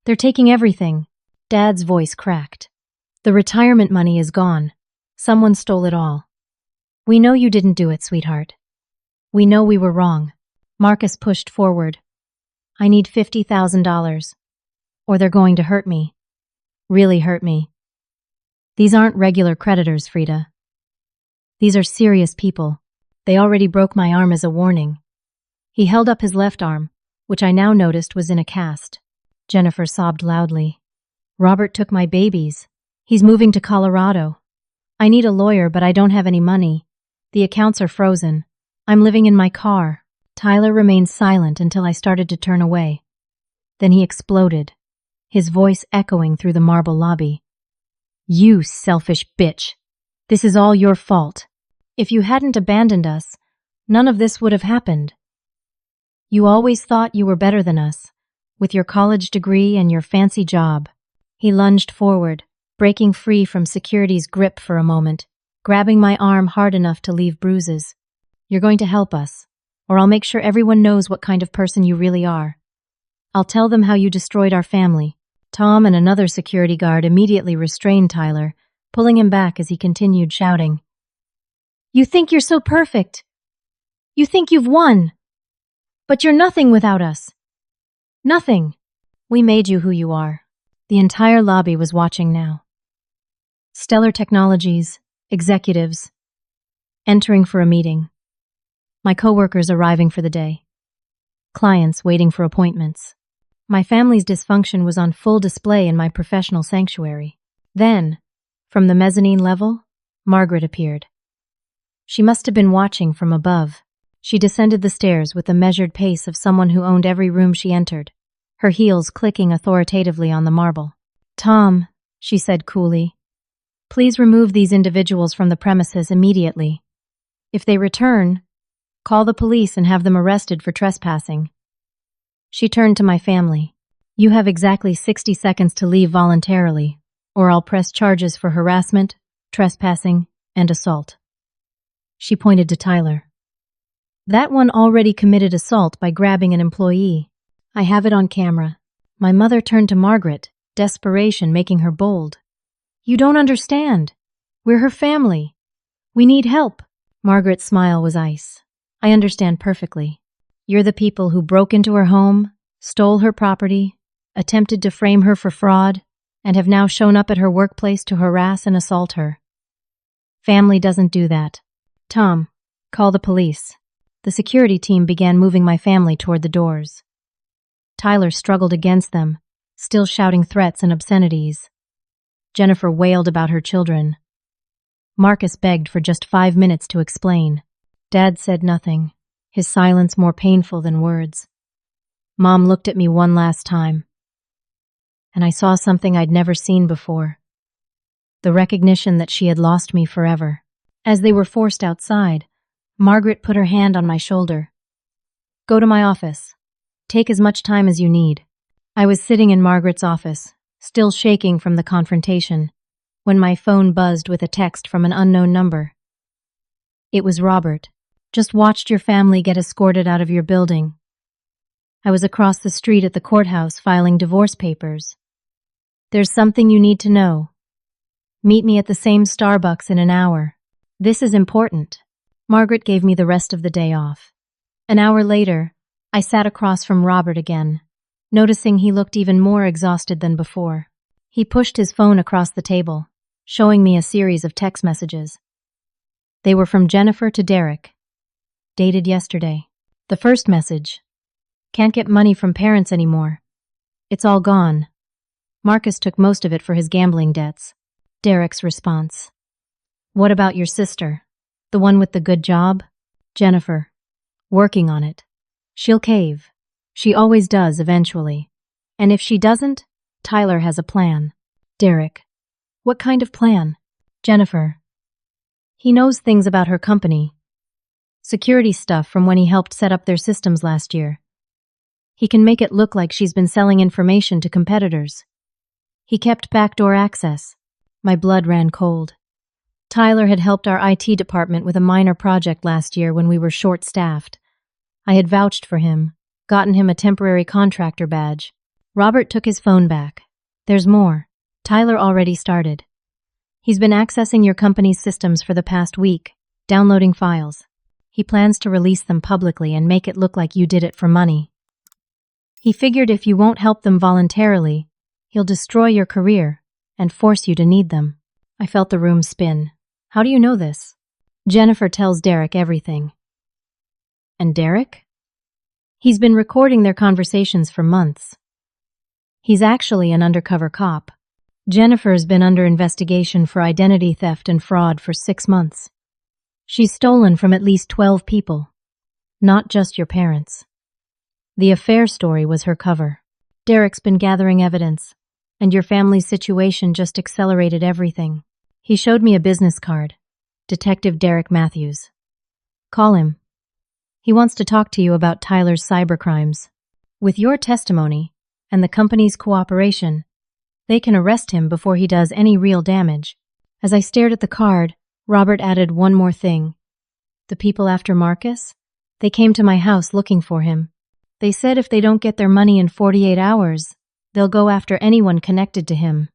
They're taking everything." Dad's voice cracked. "The retirement money is gone. Someone stole it all. We know you didn't do it, sweetheart. We know we were wrong." Marcus pushed forward. "I need $50,000, or they're going to hurt me. Really hurt me. These aren't regular creditors, Frieda. These are serious people. They already broke my arm as a warning." He held up his left arm, which I now noticed was in a cast. Jennifer sobbed loudly. "Robert took my babies. He's moving to Colorado. I need a lawyer, but I don't have any money. The accounts are frozen. I'm living in my car." Tyler remained silent until I started to turn away. Then he exploded, his voice echoing through the marble lobby. "You selfish bitch. This is all your fault. If you hadn't abandoned us, none of this would have happened. You always thought you were better than us, with your college degree and your fancy job." He lunged forward, breaking free from security's grip for a moment, grabbing my arm hard enough to leave bruises. "You're going to help us, or I'll make sure everyone knows what kind of person you really are. I'll tell them how you destroyed our family." Tom and another security guard immediately restrained Tyler, pulling him back as he continued shouting. "You think you're so perfect. You think you've won. But you're nothing without us. Nothing. We made you who you are." The entire lobby was watching now. Stellar Technologies, executives, entering for a meeting. My coworkers arriving for the day. Clients waiting for appointments. My family's dysfunction was on full display in my professional sanctuary. Then, from the mezzanine level, Margaret appeared. She must have been watching from above. She descended the stairs with the measured pace of someone who owned every room she entered, her heels clicking authoritatively on the marble. "Tom," she said coolly, "please remove these individuals from the premises immediately. If they return, call the police and have them arrested for trespassing." She turned to my family. "You have exactly 60 seconds to leave voluntarily, or I'll press charges for harassment, trespassing, and assault." She pointed to Tyler. "That one already committed assault by grabbing an employee. I have it on camera." My mother turned to Margaret, desperation making her bold. "You don't understand. We're her family. We need help." Margaret's smile was ice. "I understand perfectly. You're the people who broke into her home, stole her property, attempted to frame her for fraud, and have now shown up at her workplace to harass and assault her. Family doesn't do that. Tom, call the police." The security team began moving my family toward the doors. Tyler struggled against them, still shouting threats and obscenities. Jennifer wailed about her children. Marcus begged for just 5 minutes to explain. Dad said nothing, his silence more painful than words. Mom looked at me one last time, and I saw something I'd never seen before. The recognition that she had lost me forever. As they were forced outside, Margaret put her hand on my shoulder. "Go to my office. Take as much time as you need." I was sitting in Margaret's office, still shaking from the confrontation, when my phone buzzed with a text from an unknown number. It was Robert. "Just watched your family get escorted out of your building." I was across the street at the courthouse filing divorce papers. "There's something you need to know. Meet me at the same Starbucks in an hour. This is important." Margaret gave me the rest of the day off. An hour later, I sat across from Robert again, noticing he looked even more exhausted than before. He pushed his phone across the table, showing me a series of text messages. They were from Jennifer to Derek, dated yesterday. The first message: can't get money from parents anymore. It's all gone. Marcus took most of it for his gambling debts. Derek's response: what about your sister? The one with the good job? Jennifer: working on it. She'll cave. She always does eventually. And if she doesn't, Tyler has a plan. Derek: what kind of plan? Jennifer: he knows things about her company. Security stuff from when he helped set up their systems last year. He can make it look like she's been selling information to competitors. He kept backdoor access. My blood ran cold. Tyler had helped our IT department with a minor project last year when we were short-staffed. I had vouched for him, gotten him a temporary contractor badge. Robert took his phone back. There's more. Tyler already started. He's been accessing your company's systems for the past week, downloading files. He plans to release them publicly and make it look like you did it for money. He figured if you won't help them voluntarily, he'll destroy your career and force you to need them. I felt the room spin. How do you know this? Jennifer tells Derek everything. And Derek? He's been recording their conversations for months. He's actually an undercover cop. Jennifer's been under investigation for identity theft and fraud for 6 months. She's stolen from at least 12 people, not just your parents. The affair story was her cover. Derek's been gathering evidence, and your family's situation just accelerated everything. He showed me a business card. Detective Derek Matthews. Call him. He wants to talk to you about Tyler's cybercrimes. With your testimony and the company's cooperation, they can arrest him before he does any real damage. As I stared at the card, Robert added one more thing. The people after Marcus? They came to my house looking for him. They said if they don't get their money in 48 hours, they'll go after anyone connected to him.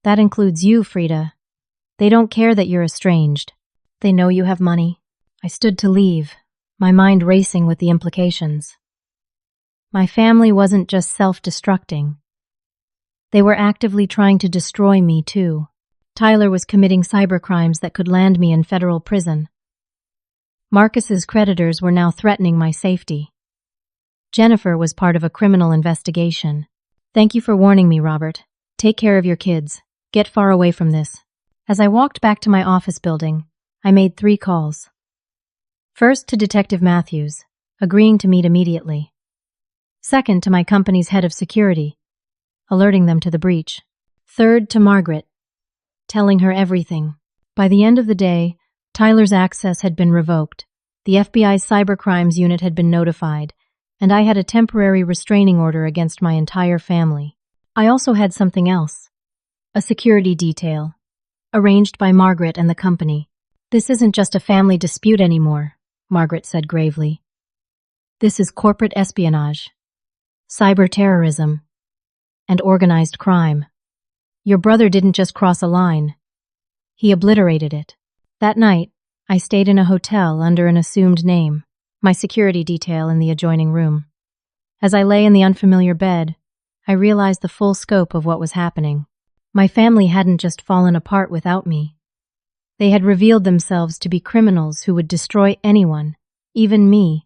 That includes you, Frieda. They don't care that you're estranged. They know you have money. I stood to leave, my mind racing with the implications. My family wasn't just self-destructing. They were actively trying to destroy me, too. Tyler was committing cybercrimes that could land me in federal prison. Marcus's creditors were now threatening my safety. Jennifer was part of a criminal investigation. Thank you for warning me, Robert. Take care of your kids. Get far away from this. As I walked back to my office building, I made 3 calls. First to Detective Matthews, agreeing to meet immediately. Second to my company's head of security, alerting them to the breach. Third to Margaret, telling her everything. By the end of the day, Tyler's access had been revoked. The FBI's cybercrimes unit had been notified, and I had a temporary restraining order against my entire family. I also had something else. A security detail, arranged by Margaret and the company. This isn't just a family dispute anymore, Margaret said gravely. This is corporate espionage, cyber terrorism, and organized crime. Your brother didn't just cross a line. He obliterated it. That night, I stayed in a hotel under an assumed name, my security detail in the adjoining room. As I lay in the unfamiliar bed, I realized the full scope of what was happening. My family hadn't just fallen apart without me. They had revealed themselves to be criminals who would destroy anyone, even me,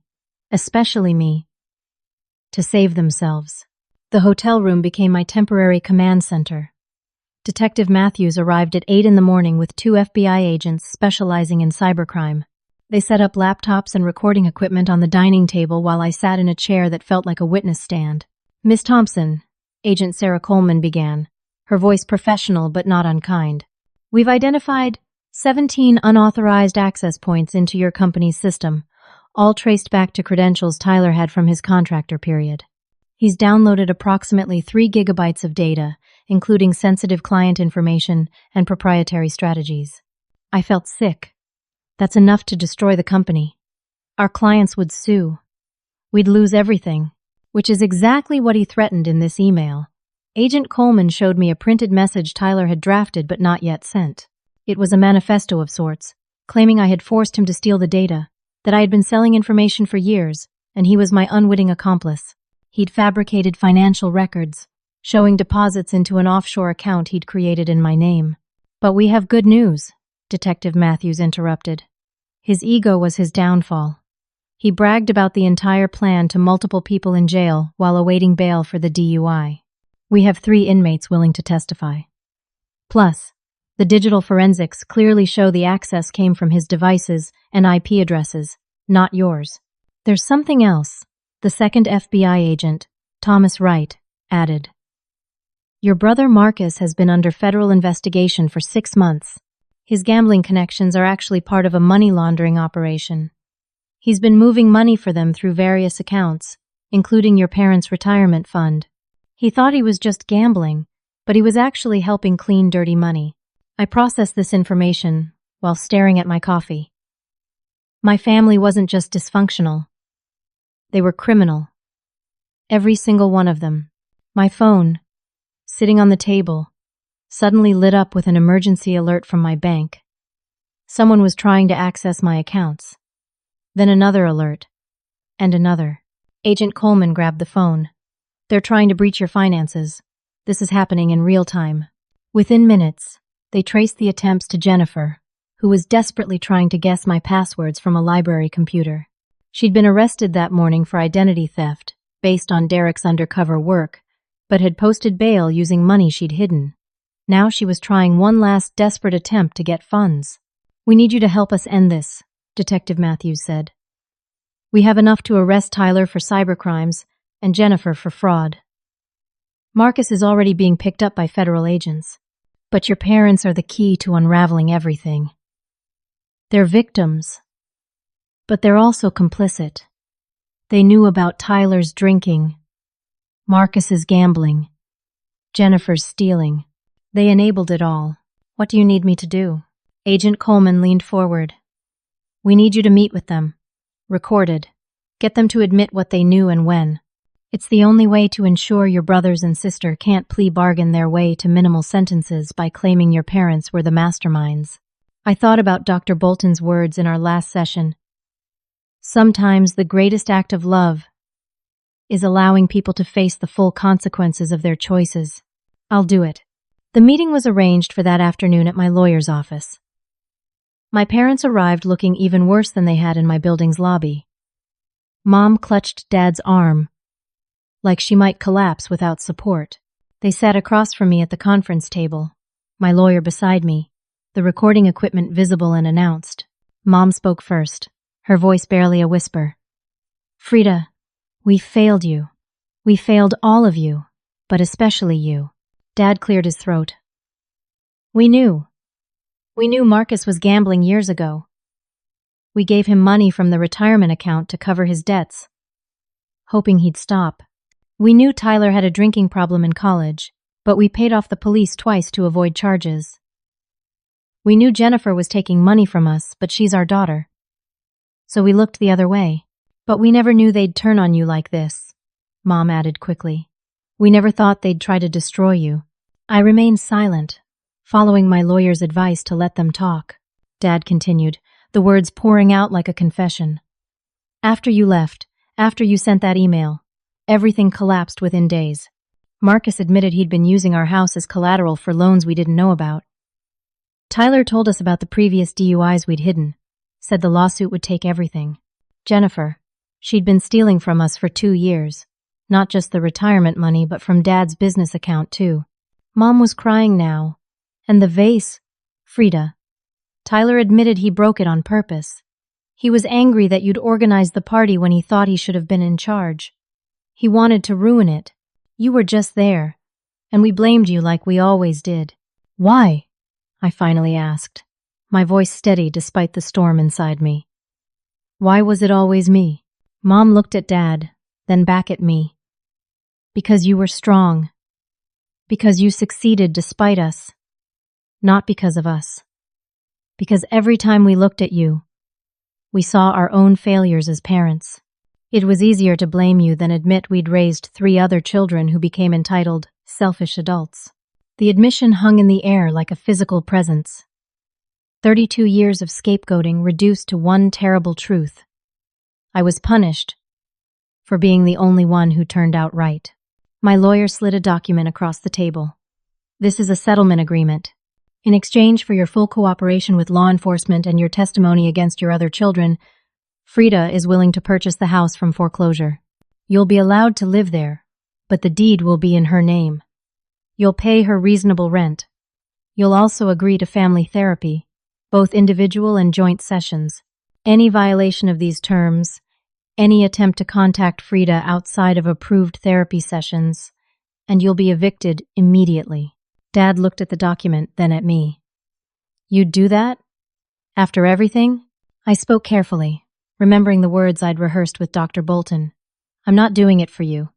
especially me, to save themselves. The hotel room became my temporary command center. Detective Matthews arrived at 8 in the morning with 2 FBI agents specializing in cybercrime. They set up laptops and recording equipment on the dining table while I sat in a chair that felt like a witness stand. Miss Thompson, Agent Sarah Coleman began, her voice professional but not unkind. We've identified 17 unauthorized access points into your company's system, all traced back to credentials Tyler had from his contractor period. He's downloaded approximately 3 gigabytes of data, including sensitive client information and proprietary strategies. I felt sick. That's enough to destroy the company. Our clients would sue. We'd lose everything, which is exactly what he threatened in this email. Agent Coleman showed me a printed message Tyler had drafted but not yet sent. It was a manifesto of sorts, claiming I had forced him to steal the data, that I had been selling information for years, and he was my unwitting accomplice. He'd fabricated financial records, showing deposits into an offshore account he'd created in my name. But we have good news, Detective Matthews interrupted. His ego was his downfall. He bragged about the entire plan to multiple people in jail while awaiting bail for the DUI. We have 3 inmates willing to testify. Plus, the digital forensics clearly show the access came from his devices and IP addresses, not yours. There's something else, the second FBI agent, Thomas Wright, added. Your brother Marcus has been under federal investigation for 6 months. His gambling connections are actually part of a money laundering operation. He's been moving money for them through various accounts, including your parents' retirement fund. He thought he was just gambling, but he was actually helping clean dirty money. I processed this information while staring at my coffee. My family wasn't just dysfunctional. They were criminal. Every single one of them. My phone, sitting on the table, suddenly lit up with an emergency alert from my bank. Someone was trying to access my accounts. Then another alert. And another. Agent Coleman grabbed the phone. They're trying to breach your finances. This is happening in real time. Within minutes, they traced the attempts to Jennifer, who was desperately trying to guess my passwords from a library computer. She'd been arrested that morning for identity theft, based on Derek's undercover work, but had posted bail using money she'd hidden. Now she was trying one last desperate attempt to get funds. We need you to help us end this, Detective Matthews said. We have enough to arrest Tyler for cybercrimes and Jennifer for fraud. Marcus is already being picked up by federal agents, but your parents are the key to unraveling everything. They're victims, but they're also complicit. They knew about Tyler's drinking, Marcus's gambling, Jennifer's stealing. They enabled it all. What do you need me to do? Agent Coleman leaned forward. We need you to meet with them. Recorded. Get them to admit what they knew and when. It's the only way to ensure your brothers and sister can't plea bargain their way to minimal sentences by claiming your parents were the masterminds. I thought about Dr. Bolton's words in our last session. Sometimes the greatest act of love is allowing people to face the full consequences of their choices. I'll do it. The meeting was arranged for that afternoon at my lawyer's office. My parents arrived looking even worse than they had in my building's lobby. Mom clutched Dad's arm, like she might collapse without support. They sat across from me at the conference table, my lawyer beside me, the recording equipment visible and announced. Mom spoke first, her voice barely a whisper. Frieda, we failed you. We failed all of you, but especially you. Dad cleared his throat. We knew. We knew Marcus was gambling years ago. We gave him money from the retirement account to cover his debts, hoping he'd stop. We knew Tyler had a drinking problem in college, but we paid off the police twice to avoid charges. We knew Jennifer was taking money from us, but she's our daughter. So we looked the other way. But we never knew they'd turn on you like this, Mom added quickly. We never thought they'd try to destroy you. I remained silent, following my lawyer's advice to let them talk. Dad continued, the words pouring out like a confession. After you left, after you sent that email, everything collapsed within days. Marcus admitted he'd been using our house as collateral for loans we didn't know about. Tyler told us about the previous DUIs we'd hidden, said the lawsuit would take everything. Jennifer, she'd been stealing from us for 2 years, not just the retirement money, but from Dad's business account too. Mom was crying now, and the vase, Frieda. Tyler admitted he broke it on purpose. He was angry that you'd organized the party when he thought he should have been in charge. He wanted to ruin it. You were just there, and we blamed you like we always did. Why? I finally asked, my voice steady despite the storm inside me. Why was it always me? Mom looked at Dad, then back at me. Because you were strong. Because you succeeded despite us. Not because of us. Because every time we looked at you, we saw our own failures as parents. It was easier to blame you than admit we'd raised 3 other children who became entitled, selfish adults. The admission hung in the air like a physical presence. 32 years of scapegoating reduced to one terrible truth. I was punished for being the only one who turned out right. My lawyer slid a document across the table. This is a settlement agreement. In exchange for your full cooperation with law enforcement and your testimony against your other children, Frieda is willing to purchase the house from foreclosure. You'll be allowed to live there, but the deed will be in her name. You'll pay her reasonable rent. You'll also agree to family therapy, both individual and joint sessions. Any violation of these terms, any attempt to contact Frieda outside of approved therapy sessions, and you'll be evicted immediately. Dad looked at the document, then at me. You'd do that? After everything? I spoke carefully, remembering the words I'd rehearsed with Dr. Bolton. I'm not doing it for you.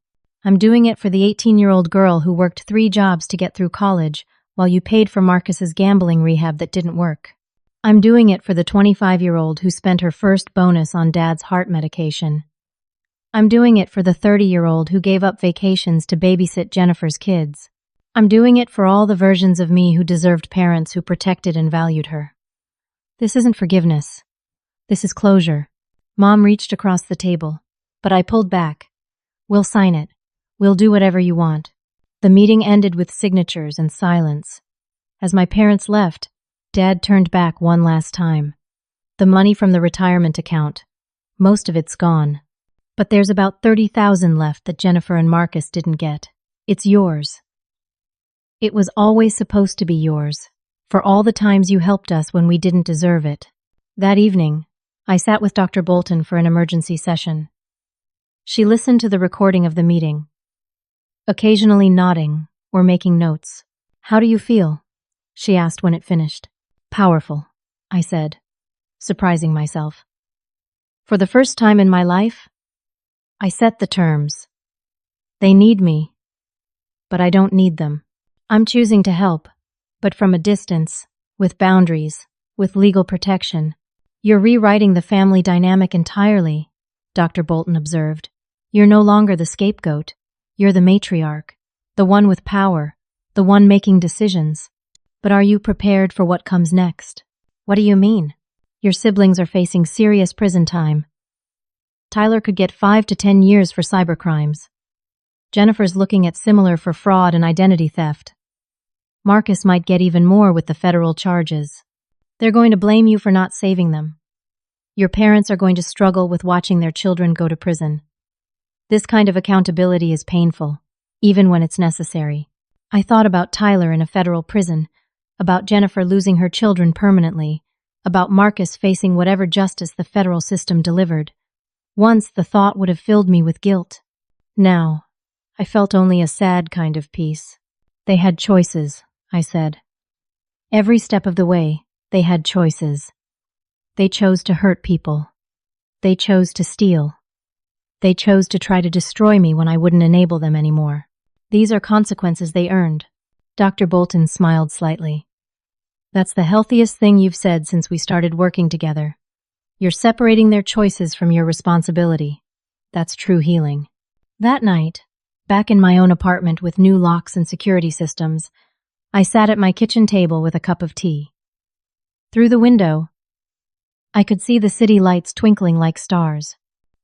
I'm doing it for the 18-year-old girl who worked 3 jobs to get through college while you paid for Marcus's gambling rehab that didn't work. I'm doing it for the 25-year-old who spent her first bonus on Dad's heart medication. I'm doing it for the 30-year-old who gave up vacations to babysit Jennifer's kids. I'm doing it for all the versions of me who deserved parents who protected and valued her. This isn't forgiveness. This is closure. Mom reached across the table, but I pulled back. We'll sign it. We'll do whatever you want. The meeting ended with signatures and silence. As my parents left, Dad turned back one last time. The money from the retirement account. Most of it's gone. But there's about $30,000 left that Jennifer and Marcus didn't get. It's yours. It was always supposed to be yours, for all the times you helped us when we didn't deserve it. That evening, I sat with Dr. Bolton for an emergency session. She listened to the recording of the meeting, occasionally nodding or making notes. How do you feel? She asked when it finished. Powerful, I said, surprising myself. For the first time in my life, I set the terms. They need me, but I don't need them. I'm choosing to help, but from a distance, with boundaries, with legal protection. You're rewriting the family dynamic entirely, Dr. Bolton observed. You're no longer the scapegoat. You're the matriarch, the one with power, the one making decisions. But are you prepared for what comes next? What do you mean? Your siblings are facing serious prison time. Tyler could get 5 to 10 years for cybercrimes. Jennifer's looking at similar for fraud and identity theft. Marcus might get even more with the federal charges. They're going to blame you for not saving them. Your parents are going to struggle with watching their children go to prison. This kind of accountability is painful, even when it's necessary. I thought about Tyler in a federal prison, about Jennifer losing her children permanently, about Marcus facing whatever justice the federal system delivered. Once the thought would have filled me with guilt. Now, I felt only a sad kind of peace. They had choices, I said. Every step of the way, they had choices. They chose to hurt people. They chose to steal. They chose to try to destroy me when I wouldn't enable them anymore. These are consequences they earned. Dr. Bolton smiled slightly. That's the healthiest thing you've said since we started working together. You're separating their choices from your responsibility. That's true healing. That night, back in my own apartment with new locks and security systems, I sat at my kitchen table with a cup of tea. Through the window, I could see the city lights twinkling like stars.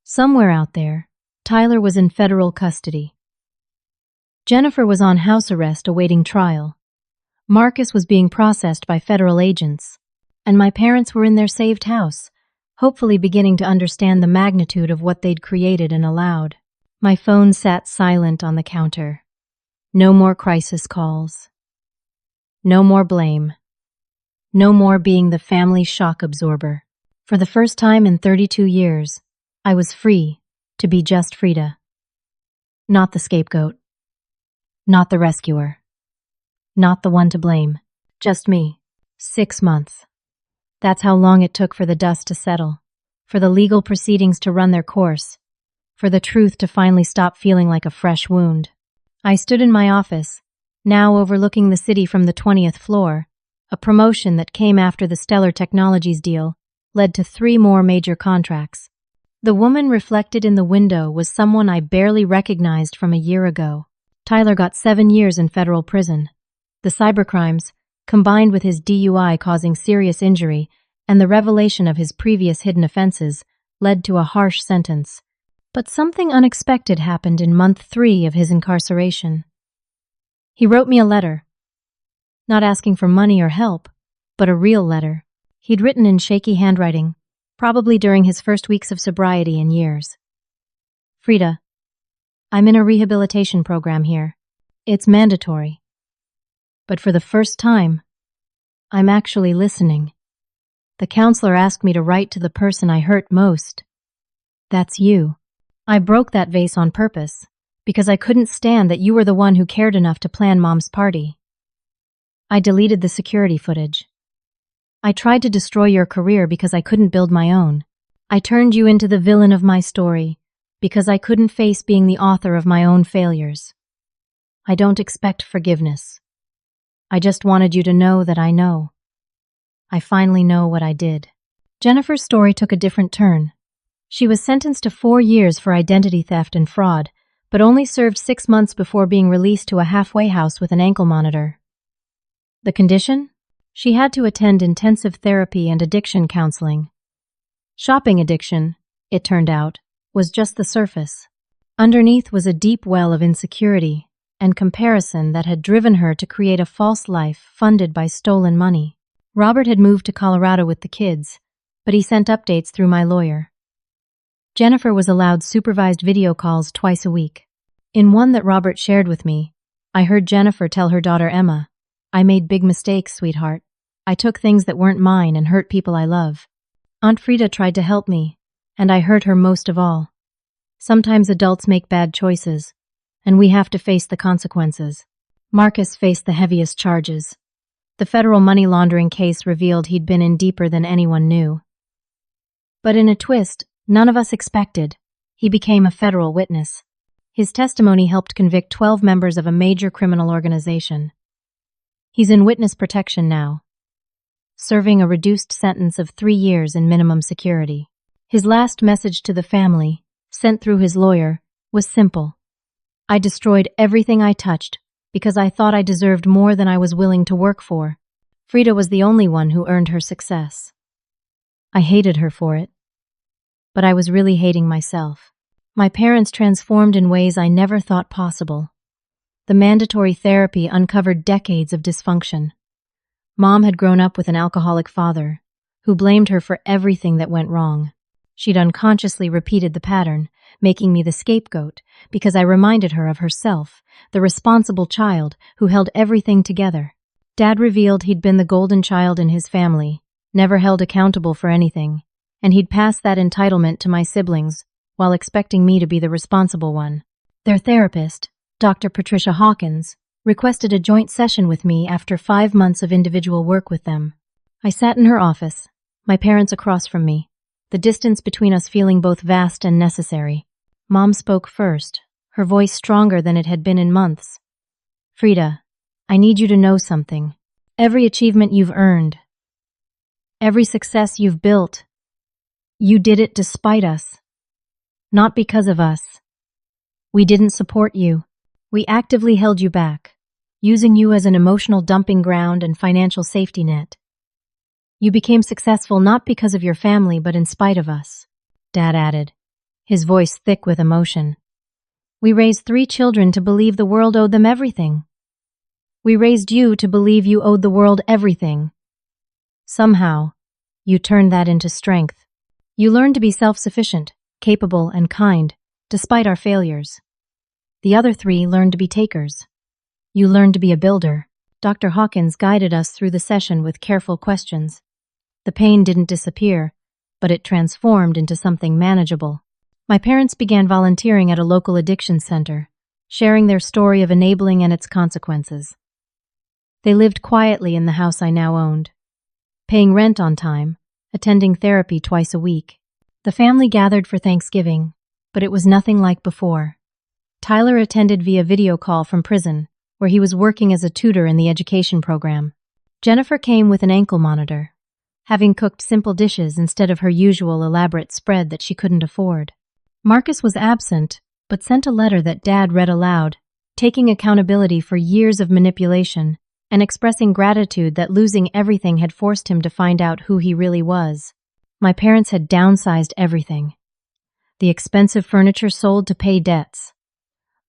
Somewhere out there, Tyler was in federal custody. Jennifer was on house arrest awaiting trial. Marcus was being processed by federal agents, and my parents were in their saved house, hopefully beginning to understand the magnitude of what they'd created and allowed. My phone sat silent on the counter. No more crisis calls. No more blame. No more being the family shock absorber. For the first time in 32 years, I was free to be just Frieda. Not the scapegoat. Not the rescuer. Not the one to blame. Just me. 6 months. That's how long it took for the dust to settle, for the legal proceedings to run their course, for the truth to finally stop feeling like a fresh wound. I stood in my office, now overlooking the city from the 20th floor, a promotion that came after the Stellar Technologies deal led to 3 more major contracts. The woman reflected in the window was someone I barely recognized from a year ago. Tyler got 7 years in federal prison. The cybercrimes, combined with his DUI causing serious injury and the revelation of his previous hidden offenses, led to a harsh sentence. But something unexpected happened in month 3 of his incarceration. He wrote me a letter. not asking for money or help, but a real letter. He'd written in shaky handwriting, probably during his first weeks of sobriety in years. Frieda, I'm in a rehabilitation program here. It's mandatory. But for the first time, I'm actually listening. The counselor asked me to write to the person I hurt most. That's you. I broke that vase on purpose, because I couldn't stand that you were the one who cared enough to plan Mom's party. I deleted the security footage. I tried to destroy your career because I couldn't build my own. I turned you into the villain of my story because I couldn't face being the author of my own failures. I don't expect forgiveness. I just wanted you to know that I know. I finally know what I did. Jennifer's story took a different turn. She was sentenced to 4 years for identity theft and fraud, but only served 6 months before being released to a halfway house with an ankle monitor. The condition? She had to attend intensive therapy and addiction counseling. Shopping addiction, it turned out, was just the surface. Underneath was a deep well of insecurity and comparison that had driven her to create a false life funded by stolen money. Robert had moved to Colorado with the kids, but he sent updates through my lawyer. Jennifer was allowed supervised video calls twice a week. In one that Robert shared with me, I heard Jennifer tell her daughter Emma, "I made big mistakes, sweetheart. I took things that weren't mine and hurt people I love. Aunt Frieda tried to help me, and I hurt her most of all. Sometimes adults make bad choices, and we have to face the consequences." Marcus faced the heaviest charges. The federal money laundering case revealed he'd been in deeper than anyone knew. But in a twist none of us expected, he became a federal witness. His testimony helped convict 12 members of a major criminal organization. He's in witness protection now, serving a reduced sentence of 3 years in minimum security. His last message to the family, sent through his lawyer, was simple. "I destroyed everything I touched because I thought I deserved more than I was willing to work for." Frieda was the only one who earned her success. I hated her for it, but I was really hating myself. My parents transformed in ways I never thought possible. The mandatory therapy uncovered decades of dysfunction. Mom had grown up with an alcoholic father, who blamed her for everything that went wrong. She'd unconsciously repeated the pattern, making me the scapegoat, because I reminded her of herself, the responsible child who held everything together. Dad revealed he'd been the golden child in his family, never held accountable for anything, and he'd passed that entitlement to my siblings while expecting me to be the responsible one. Their therapist, Dr. Patricia Hawkins, requested a joint session with me after 5 months of individual work with them. I sat in her office, my parents across from me, the distance between us feeling both vast and necessary. Mom spoke first, her voice stronger than it had been in months. "Frieda, I need you to know something. Every achievement you've earned, every success you've built, you did it despite us. Not because of us. We didn't support you. We actively held you back, using you as an emotional dumping ground and financial safety net. You became successful not because of your family, but in spite of us," Dad added, his voice thick with emotion. "We raised 3 children to believe the world owed them everything. We raised you to believe you owed the world everything. Somehow, you turned that into strength. You learned to be self-sufficient, capable, and kind, despite our failures. The other 3 learned to be takers. You learned to be a builder." Dr. Hawkins guided us through the session with careful questions. The pain didn't disappear, but it transformed into something manageable. My parents began volunteering at a local addiction center, sharing their story of enabling and its consequences. They lived quietly in the house I now owned, paying rent on time, attending therapy twice a week. The family gathered for Thanksgiving, but it was nothing like before. Tyler attended via video call from prison, where he was working as a tutor in the education program. Jennifer came with an ankle monitor, having cooked simple dishes instead of her usual elaborate spread that she couldn't afford. Marcus was absent, but sent a letter that Dad read aloud, taking accountability for years of manipulation and expressing gratitude that losing everything had forced him to find out who he really was. My parents had downsized everything. The expensive furniture sold to pay debts.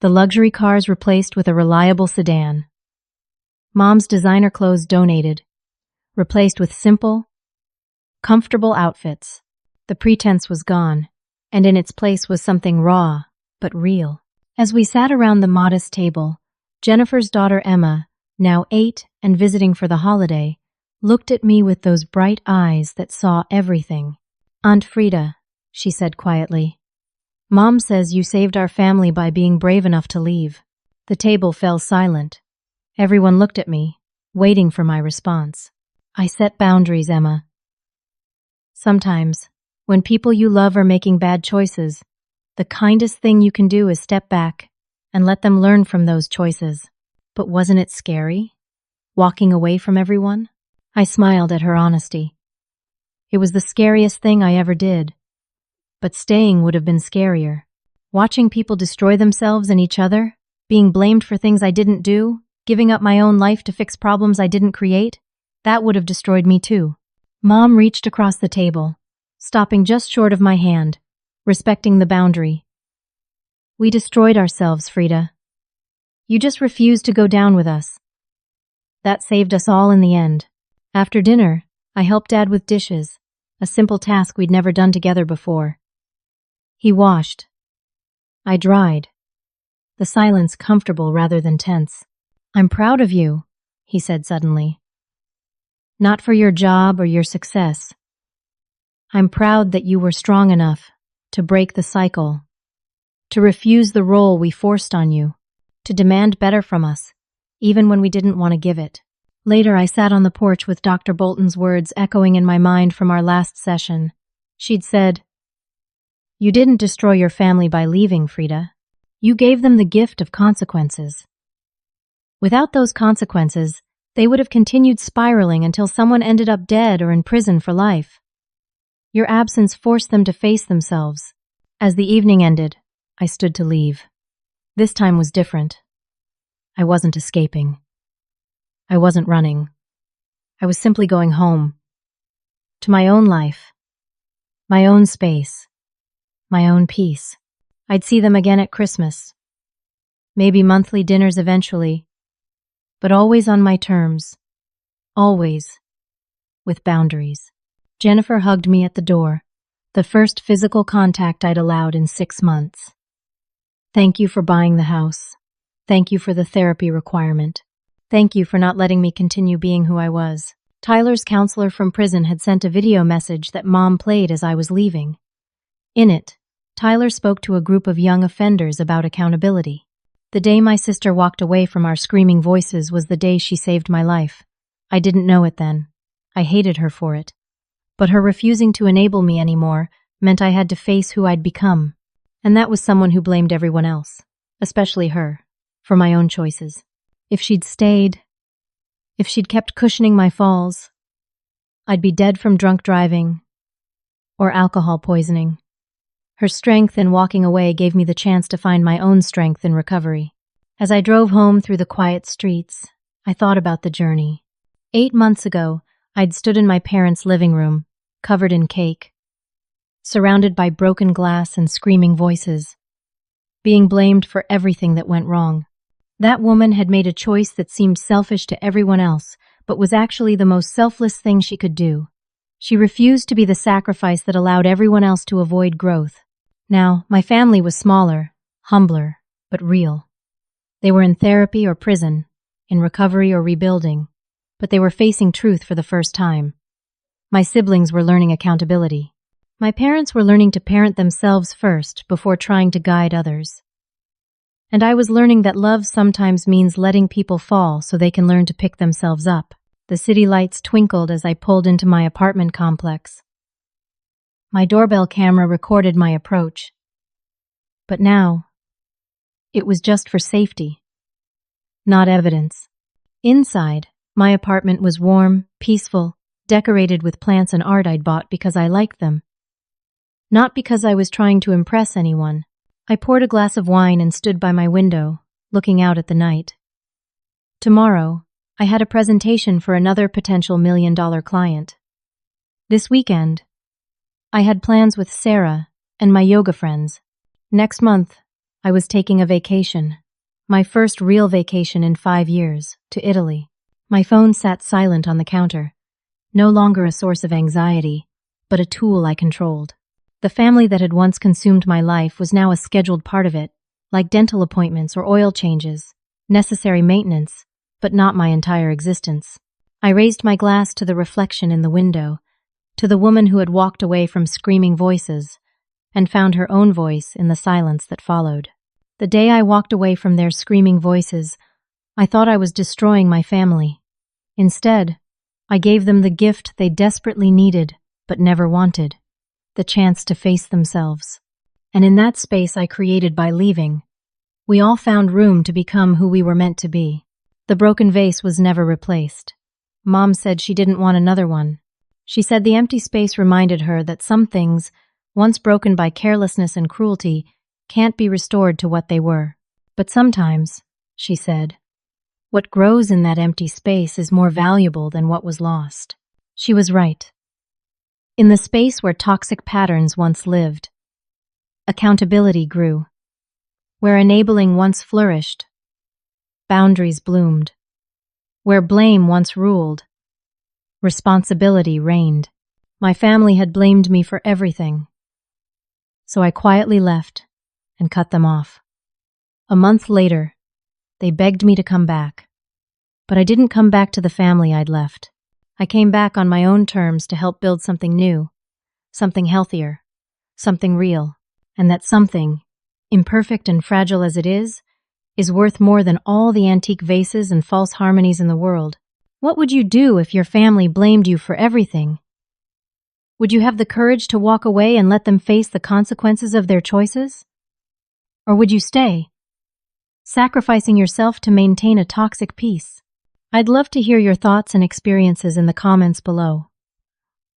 The luxury cars replaced with a reliable sedan. Mom's designer clothes donated, replaced with simple, comfortable outfits. The pretense was gone, and in its place was something raw, but real. As we sat around the modest table, Jennifer's daughter Emma, now 8 and visiting for the holiday, looked at me with those bright eyes that saw everything. "Aunt Frieda," she said quietly, "Mom says you saved our family by being brave enough to leave." The table fell silent. Everyone looked at me, waiting for my response. "I set boundaries, Emma. Sometimes, when people you love are making bad choices, the kindest thing you can do is step back and let them learn from those choices." But wasn't it scary, walking away from everyone? I smiled at her honesty. It was the scariest thing I ever did. But staying would have been scarier. Watching people destroy themselves and each other, being blamed for things I didn't do, giving up my own life to fix problems I didn't create, that would have destroyed me too. Mom reached across the table, stopping just short of my hand, respecting the boundary. "We destroyed ourselves, Frieda. You just refused to go down with us. That saved us all in the end." After dinner, I helped Dad with dishes, a simple task we'd never done together before. He washed. I dried. The silence comfortable rather than tense. "I'm proud of you," he said suddenly. "Not for your job or your success. I'm proud that you were strong enough to break the cycle, to refuse the role we forced on you, to demand better from us, even when we didn't want to give it." Later, I sat on the porch with Dr. Bolton's words echoing in my mind from our last session. She'd said, "You didn't destroy your family by leaving, Frieda. You gave them the gift of consequences. Without those consequences, they would have continued spiraling until someone ended up dead or in prison for life. Your absence forced them to face themselves." As the evening ended, I stood to leave. This time was different. I wasn't escaping. I wasn't running. I was simply going home. To my own life. My own space. My own peace. I'd see them again at Christmas. Maybe monthly dinners eventually. But always on my terms. Always. With boundaries. Jennifer hugged me at the door. The first physical contact I'd allowed in 6 months. "Thank you for buying the house. Thank you for the therapy requirement. Thank you for not letting me continue being who I was." Tyler's counselor from prison had sent a video message that Mom played as I was leaving. In it, Tyler spoke to a group of young offenders about accountability. The day my sister walked away from our screaming voices was the day she saved my life. I didn't know it then. I hated her for it. But her refusing to enable me anymore meant I had to face who I'd become. And that was someone who blamed everyone else, especially her, for my own choices. If she'd stayed, if she'd kept cushioning my falls, I'd be dead from drunk driving or alcohol poisoning. Her strength in walking away gave me the chance to find my own strength in recovery. As I drove home through the quiet streets, I thought about the journey. 8 months ago, I'd stood in my parents' living room, covered in cake, surrounded by broken glass and screaming voices, being blamed for everything that went wrong. That woman had made a choice that seemed selfish to everyone else, but was actually the most selfless thing she could do. She refused to be the sacrifice that allowed everyone else to avoid growth. Now, my family was smaller, humbler, but real. They were in therapy or prison, in recovery or rebuilding, but they were facing truth for the first time. My siblings were learning accountability. My parents were learning to parent themselves first before trying to guide others. And I was learning that love sometimes means letting people fall so they can learn to pick themselves up. The city lights twinkled as I pulled into my apartment complex. My doorbell camera recorded my approach. But now, it was just for safety, not evidence. Inside, my apartment was warm, peaceful, decorated with plants and art I'd bought because I liked them. Not because I was trying to impress anyone. I poured a glass of wine and stood by my window, looking out at the night. Tomorrow, I had a presentation for another potential $1 million client. This weekend, I had plans with Sarah and my yoga friends. Next month, I was taking a vacation, my first real vacation in 5 years, to Italy. My phone sat silent on the counter, no longer a source of anxiety, but a tool I controlled. The family that had once consumed my life was now a scheduled part of it, like dental appointments or oil changes, necessary maintenance, but not my entire existence. I raised my glass to the reflection in the window, to the woman who had walked away from screaming voices, and found her own voice in the silence that followed. The day I walked away from their screaming voices, I thought I was destroying my family. Instead, I gave them the gift they desperately needed but never wanted, the chance to face themselves. And in that space I created by leaving, we all found room to become who we were meant to be. The broken vase was never replaced. Mom said she didn't want another one. She said the empty space reminded her that some things, once broken by carelessness and cruelty, can't be restored to what they were. But sometimes, she said, what grows in that empty space is more valuable than what was lost. She was right. In the space where toxic patterns once lived, accountability grew. Where enabling once flourished, boundaries bloomed. Where blame once ruled, responsibility reigned. My family had blamed me for everything, so I quietly left and cut them off. A month later, they begged me to come back. But I didn't come back to the family I'd left. I came back on my own terms to help build something new, something healthier, something real. And that something, imperfect and fragile as it is worth more than all the antique vases and false harmonies in the world. What would you do if your family blamed you for everything? Would you have the courage to walk away and let them face the consequences of their choices? Or would you stay, sacrificing yourself to maintain a toxic peace? I'd love to hear your thoughts and experiences in the comments below.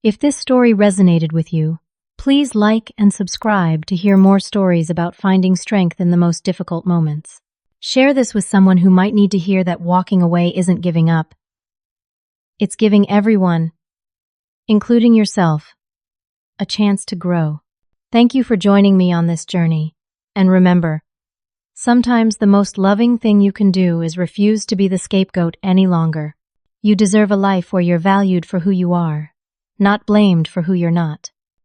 If this story resonated with you, please like and subscribe to hear more stories about finding strength in the most difficult moments. Share this with someone who might need to hear that walking away isn't giving up. It's giving everyone, including yourself, a chance to grow. Thank you for joining me on this journey. And remember, sometimes the most loving thing you can do is refuse to be the scapegoat any longer. You deserve a life where you're valued for who you are, not blamed for who you're not.